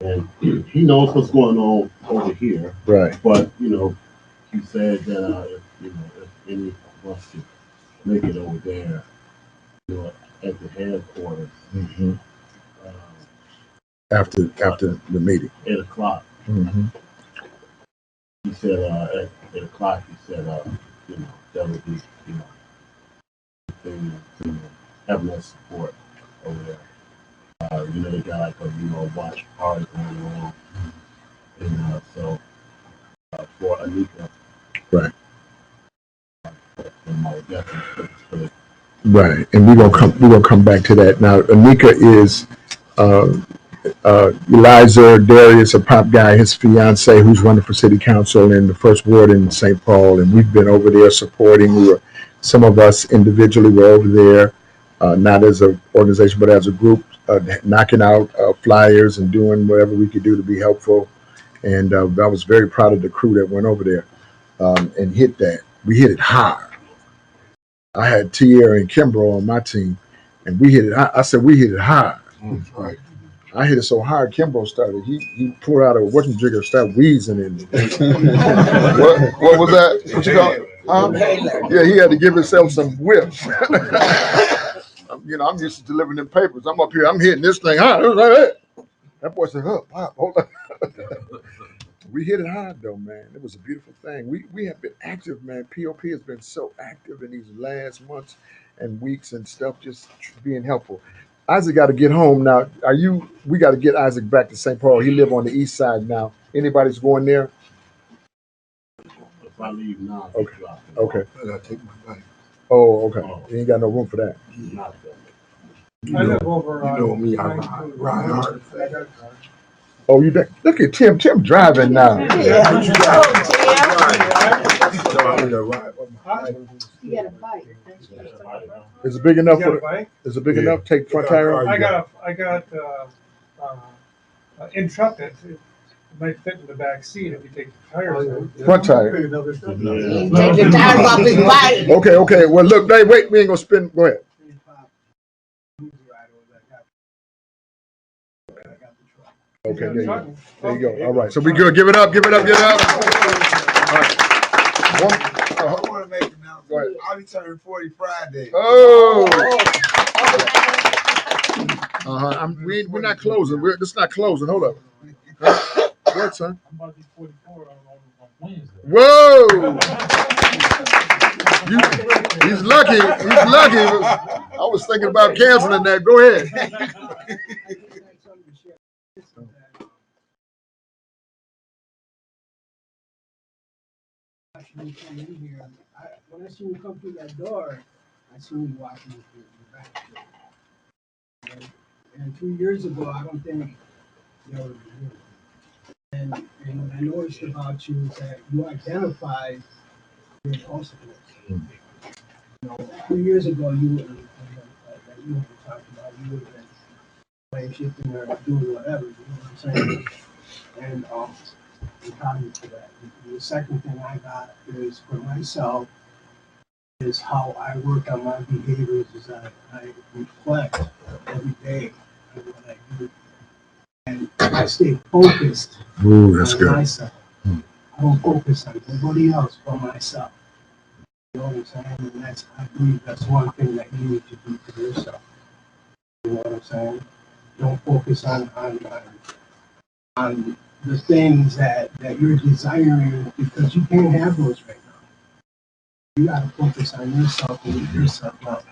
And he knows what's going on over here. Right. But, he said that if any of us could make it over there, at the headquarters. Mm-hmm. After the meeting. 8 o'clock. Mm-hmm. He said at 8 o'clock, he said, that would be, thing, having that support over there. They got like a, watch party going on. And so for Anika. Right. And my definitely. Right. And we're gonna come back to that. Now Anika is Eliza Darius, a pop guy, his fiance, who's running for city council in the first ward in St. Paul, and we've been over there supporting. Some of us individually were over there, not as an organization, but as a group, knocking out flyers and doing whatever we could do to be helpful. And I was very proud of the crew that went over there and hit that. We hit it hard. I had Tierra and Kimbrough on my team, and we hit it. I said we hit it hard. Right. I hit it so hard, Kimbrough started. He pulled out a whatchamajigger, started wheezing in it. What was that? What you call it? Yeah, he had to give himself some whips. I'm used to delivering them papers. I'm up here, I'm hitting this thing high. That boy said, "Oh, Pop, hold on." We hit it hard though, man. It was a beautiful thing. We have been active, man. POP has been so active in these last months and weeks and stuff, just being helpful. Isaac got to get home now. We got to get Isaac back to St. Paul. He live on the east side now. Anybody's going there? If I leave now, Okay. drop it. Okay. I gotta take my bike. Oh, okay. You ain't got no room for that. Not that. You I know, live over you know me, I on ride hard. Oh, you look at Tim. Tim driving now. I'm gonna ride with my bike. You got a bike. Is it big enough You got a for? bike? Is it big Yeah. enough? Take front tire off? I got in truck that it might fit in the back seat if you take the tires out. Front tire. Take the tires off his bike. Okay. Well, look, Dave. Wait, we ain't gonna spin. Go ahead. Okay, there you go. There you go. All right. So we good. Give it up. Give it up. Give it up. All right. I want to make an announcement. I'll be turning 40 Friday. Oh. We're not closing. This is not closing. Hold up. What, son? I'm about to be 44 on Wednesday. Whoa! He's lucky. He's lucky. I was thinking about canceling that. Go ahead. When I see you come through that door, I see you walking through the back. And 2 years ago, I don't think you were here. And what I noticed about you is that you identify your impulsiveness. You know, 2 years ago, you were talking about you would have been playing shifting or doing whatever. You know what I'm saying? And I'm proud of you for that. And the second thing I got is for myself is how I work on my behaviors is that I reflect every day on what I do. And I stay focused That's on good. myself. I don't focus on nobody else but myself. You know what I'm saying? And I believe that's one thing that you need to do for yourself. You know what I'm saying? Don't focus on the things that you're desiring because you can't have those right now. You gotta focus on yourself and lift yourself up.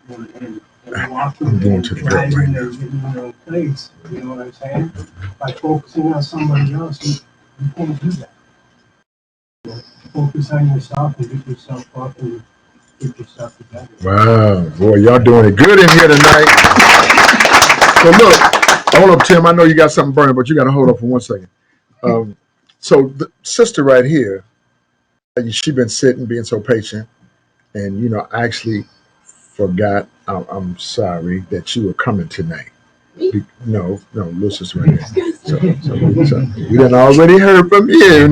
And walking I'm going and to the truck right driving now. and getting in your own place. You know what I'm saying? By focusing on somebody else, you can't do that. Focus on yourself and get yourself up and get yourself together. Wow, boy, y'all doing it good in here tonight. So look, hold up, Tim. I know you got something burning, but you got to hold up for 1 second. So the sister right here, she been sitting, being so patient, and I actually forgot. I'm sorry that you were coming tonight. No, little sister right here. So we done already heard from you,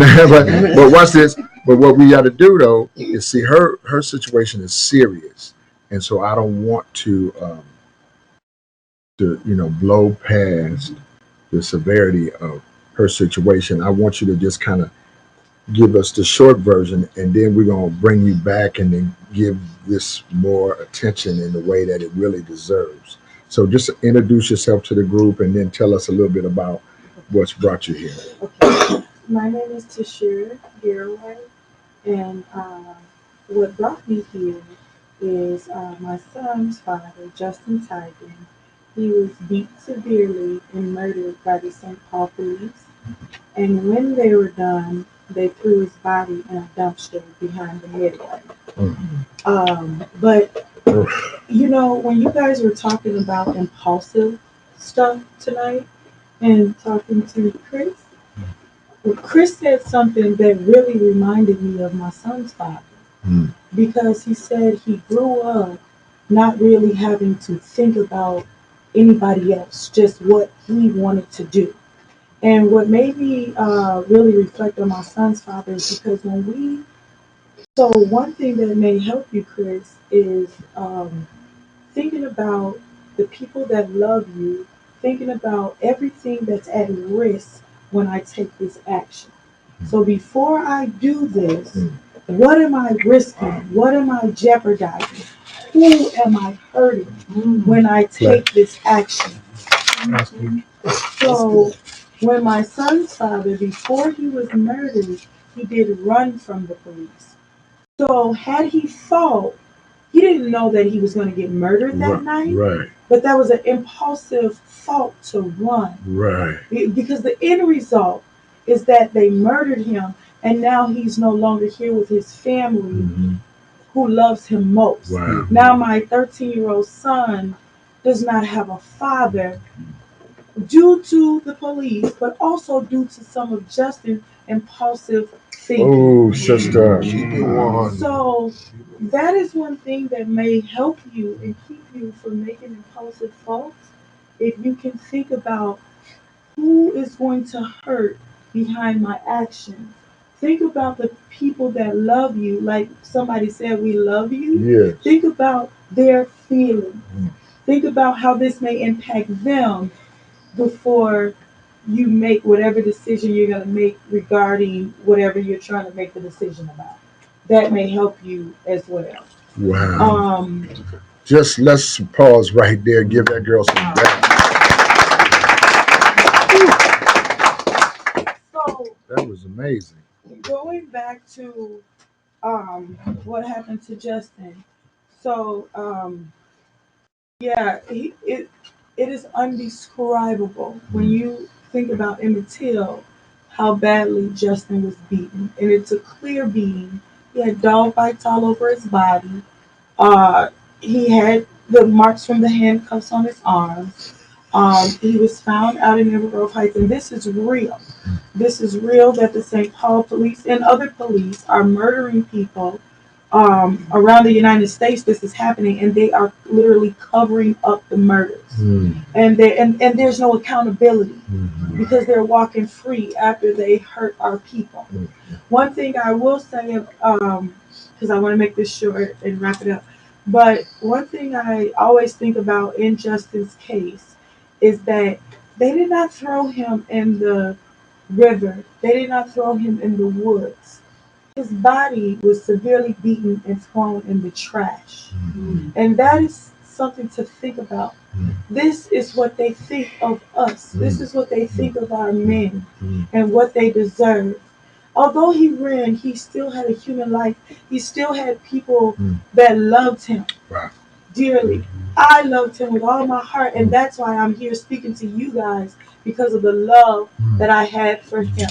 but watch this. But what we got to do though is see her situation is serious, and so I don't want to blow past the severity of her situation. I want you to just kind of give us the short version, and then we're going to bring you back and then give this more attention in the way that it really deserves. So just introduce yourself to the group and then tell us a little bit about what's brought you here. Okay. My name is Tashira Garraway, and what brought me here is my son's father, Justin Tigan. He was beat severely and murdered by the St. Paul police. And when they were done, they threw his body in a dumpster behind the midway. But when you guys were talking about impulsive stuff tonight and talking to Chris said something that really reminded me of my son's father, because he said he grew up not really having to think about anybody else, just what he wanted to do. And what made me really reflect on my son's father is because one thing that may help you, Chris, is thinking about the people that love you, thinking about everything that's at risk when I take this action. So before I do this, What am I risking? What am I jeopardizing? Who am I hurting when I take this action? So when my son's father, before he was murdered, he did run from the police. So had he thought, he didn't know that he was going to get murdered that night. Right. But that was an impulsive thought to run. Right. Because the end result is that they murdered him, and now he's no longer here with his family who loves him most. Wow. Now my 13-year-old son does not have a father due to the police, but also due to some of Justin's impulsive thinking. Oh, sister. Keep it on. So that is one thing that may help you and keep you from making impulsive thoughts. If you can think about who is going to hurt behind my actions. Think about the people that love you, like somebody said, we love you. Yes. Think about their feelings. Think about how this may impact them before you make whatever decision you're going to make regarding whatever you're trying to make the decision about. That may help you as well. Wow. Just let's pause right there. Give that girl some back. So that was amazing. Going back to what happened to Justin. So yeah, it is undescribable when you think about Emmett Till, how badly Justin was beaten, and it's a clear beating. He had dog bites all over his body. He had the marks from the handcuffs on his arms. He was found out in Everett Grove Heights, and this is real. This is real that the St. Paul police and other police are murdering people around the United States. This is happening, and they are literally covering up the murders. And there's no accountability because they're walking free after they hurt our people. One thing I will say, because I want to make this short and wrap it up, but one thing I always think about in Justin's case is that they did not throw him in the river. They did not throw him in the woods. His body was severely beaten and thrown in the trash. And that is something to think about. This is what they think of us. This is what they think of our men and what they deserve. Although he ran, he still had a human life. He still had people that loved him dearly. I loved him with all my heart, and that's why I'm here speaking to you guys, because of the love that I had for him.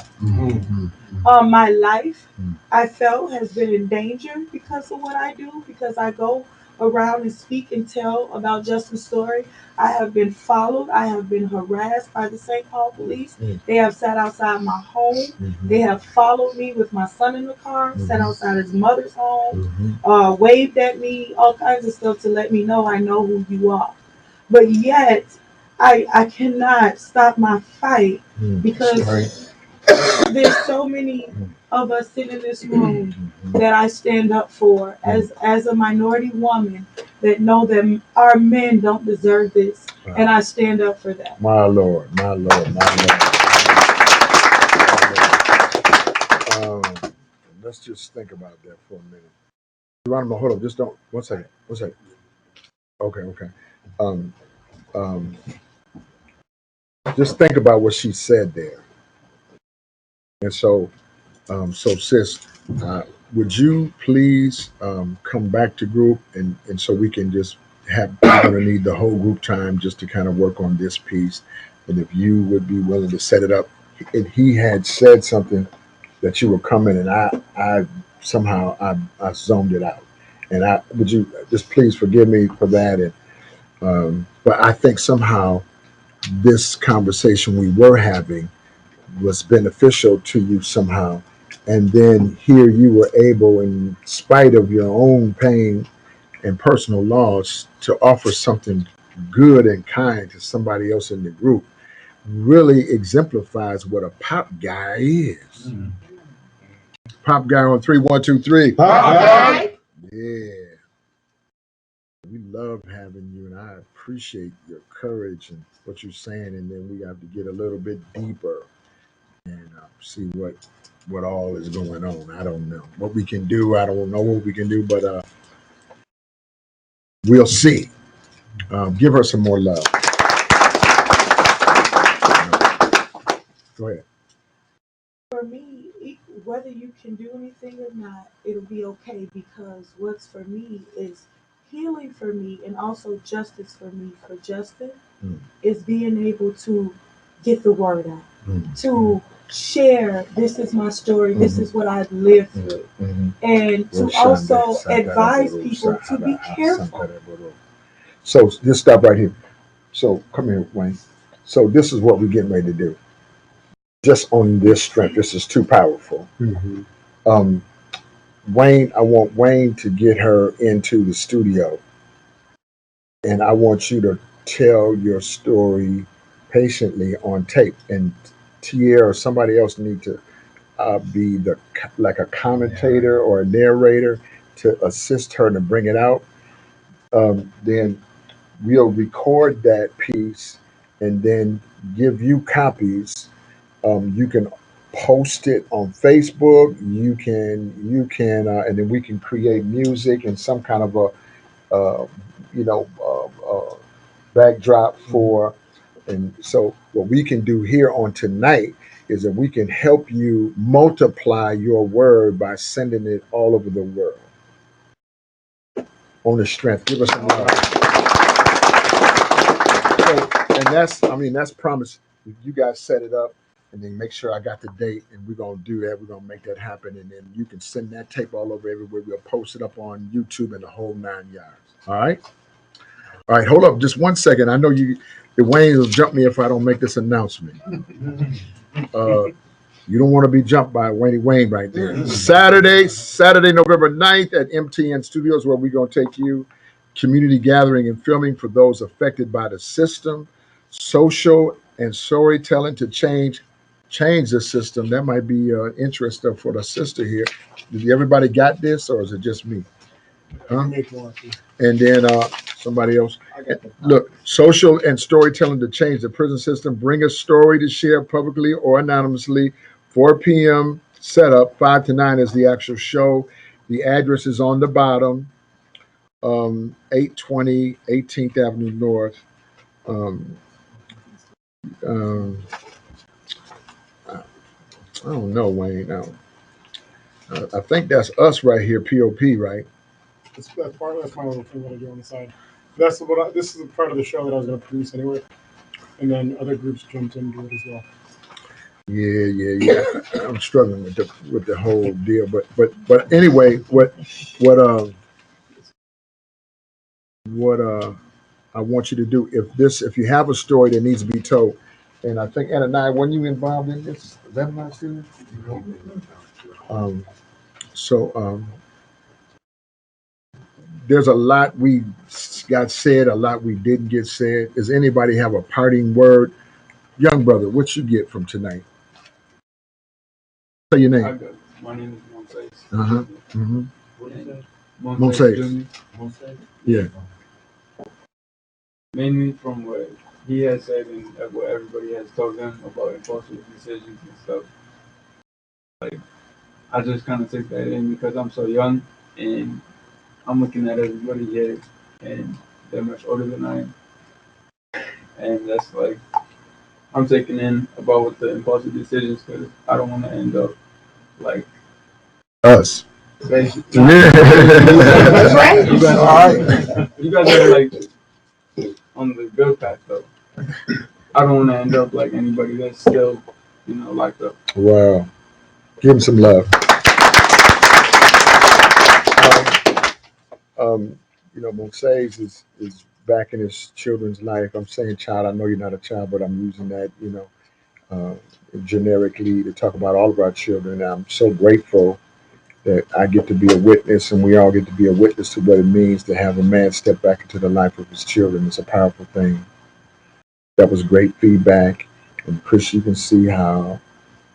My life, I felt, has been in danger because of what I do, because I go around and speak and tell about Justin's story. I have been followed. I have been harassed by the St. Paul police. They have sat outside my home. They have followed me with my son in the car, sat outside his mother's home, waved at me, all kinds of stuff to let me know I know who you are. But yet, I cannot stop my fight because there's so many of us sitting in this room that I stand up for as a minority woman that know that our men don't deserve this, and I stand up for that. My Lord, my Lord, my Lord. Let's just think about that for a minute. Geronimo, hold up, just don't. One second. Okay. Just think about what she said there. And so, sis, would you please come back to group and so we can just have, we're going to need the whole group time just to kind of work on this piece. And if you would be willing to set it up, and he had said something that you were coming, and I somehow I zoned it out. And would you just please forgive me for that? And but I think somehow this conversation we were having was beneficial to you somehow. And then here you were able, in spite of your own pain and personal loss, to offer something good and kind to somebody else in the group. Really exemplifies what a pop guy is. Pop guy on 3, 1, 2, 3. Pop guy. Yeah. We love having you, and I appreciate your courage and what you're saying. And then we have to get a little bit deeper and see what all is going on. I don't know what we can do. I don't know what we can do, but we'll see. Give her some more love. Go ahead. For me, whether you can do anything or not, it'll be okay because what's for me is healing for me and also justice for me. For Justin, is being able to get the word out, to share, this is my story, this is what I've lived through, and to also advise people to be careful. So just stop right here. So come here, Wayne. So this is what we're getting ready to do. Just on this strength, this is too powerful. Wayne, I want Wayne to get her into the studio, and I want you to tell your story patiently on tape. And Tia or somebody else need to be like a commentator or a narrator to assist her to bring it out. Then we'll record that piece and then give you copies. You can post it on Facebook. And then we can create music and some kind of uh, you know, backdrop for. And so, what we can do here on tonight is that we can help you multiply your word by sending it all over the world on the strength. Give us some love. And that's promise. You guys set it up and then make sure I got the date and we're going to do that. We're going to make that happen. And then you can send that tape all over everywhere. We'll post it up on YouTube and the whole 9 yards. All right. All right. Hold up just 1 second. I know Wayne will jump me if I don't make this announcement. You don't want to be jumped by Wayne right there. Saturday, November 9th at MTN Studios, where we're going to take you community gathering and filming for those affected by the system, social and storytelling to change the system. That might be interesting for the sister here. Did everybody got this, or is it just me? Huh? And then somebody else. Look, social and storytelling to change the prison system. Bring a story to share publicly or anonymously. 4 p.m. setup, 5 to 9 is the actual show. The address is on the bottom, 820 18th Avenue North. I don't know, Wayne. I think that's us right here, POP, right? That's my little thing that I do on the side. This is a part of the show that I was going to produce anyway, and then other groups jumped in and do it as well. Yeah. I'm struggling with the whole deal, but anyway, what I want you to do if you have a story that needs to be told, and I think Ananias, when you involved in this, is that my student? So there's a lot we got said, a lot we didn't get said. Does anybody have a parting word? Young brother, what you get from tonight? Say your name. My name is Montes. What is that? Montes. Yeah. Mainly from what he has said and what everybody has told him about impulsive decisions and stuff. Like, I just kind of take that in because I'm so young and I'm looking at everybody here and they're much older than I am. And that's like, I'm taking in about what the impulsive decisions because I don't want to end up like us. Basically. That's right. You guys are like on the good path though. I don't want to end up like anybody that's still, locked up. Wow. Give him some love. Monses is back in his children's life. I'm saying child. I know you're not a child, but I'm using that, generically to talk about all of our children. I'm so grateful that I get to be a witness and we all get to be a witness to what it means to have a man step back into the life of his children. It's a powerful thing. That was great feedback. And Chris, you can see how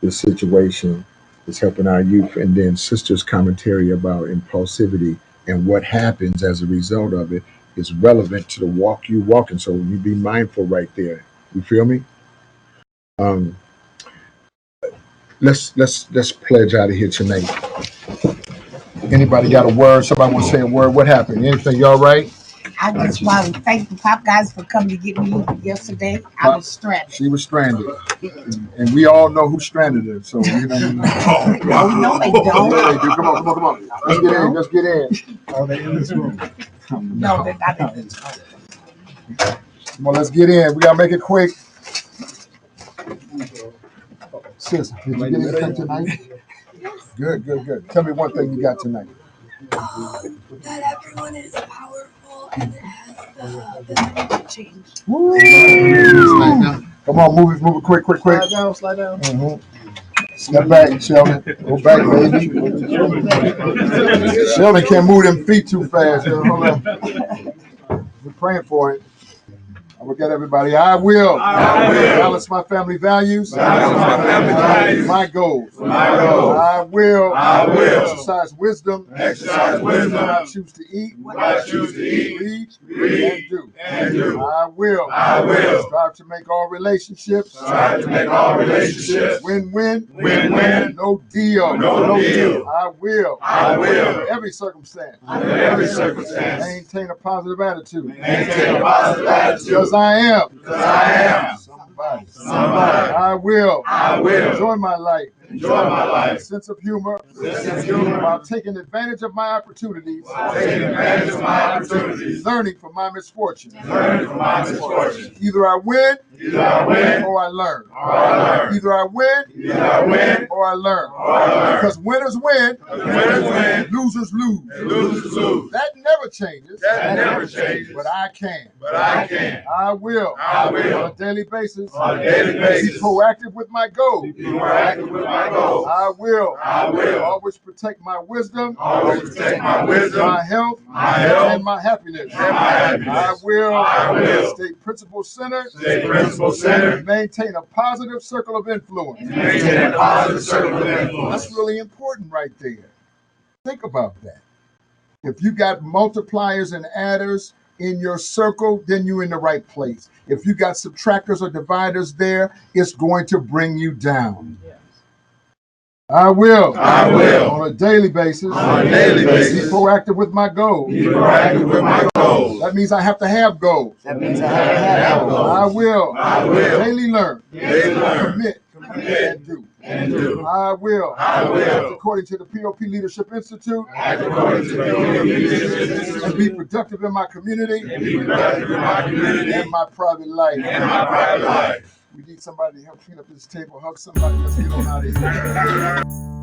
this situation is helping our youth. And then sister's commentary about impulsivity and what happens as a result of it is relevant to the walk you walking. So you be mindful right there. You feel me? let's pledge out of here tonight. Anybody got a word? Somebody want to say a word? What happened? Anything? Y'all right? I just want to thank the Pop guys for coming to get me yesterday. I was stranded. She was stranded, and we all know who stranded her. So you know. No, they don't. Yeah, they do. Come on. Let's get in. Are they in this room? No, they're not in this room. Come on, let's get in. We gotta make it quick. Sis, did you get anything tonight? Good. Tell me one thing you got tonight. That everyone is powerful and it has the ability to change. Woo! Come on, move it quick. Slide down. Mm-hmm. Step back, Sheldon. Go back, baby. Sheldon can't move them feet too fast. Hold on. We're praying for it. I'm gonna get everybody. I will balance my family values. My goals. I will exercise wisdom. What I choose to eat. Read and do. I will strive to make all relationships. Win-win. No deal. I will. Under every circumstance. Maintain a positive attitude. Because I am. Somebody. I will. Enjoy my life. Sense of humor. While taking advantage of my opportunities. Learning from my misfortune. Either I win or I learn. Either I win or I learn. Because winners win. Losers lose. That never changes. But I can. I will. On a daily basis. Be proactive with my goals. I will. Always protect my wisdom. My health. And my happiness. I will. Stay principle centered. Maintain a positive circle of influence. That's really important right there. Think about that. If you got multipliers and adders in your circle, then you're in the right place. If you got subtractors or dividers there, it's going to bring you down. I will. On a daily basis. Be proactive with my goals. That means I have to have goals. I will. Daily learn. Commit. And do. I will. According to the POP Leadership Institute. And be productive in my community. And my private life. We need somebody to help clean up this table. Hug somebody. Let's get on out of here.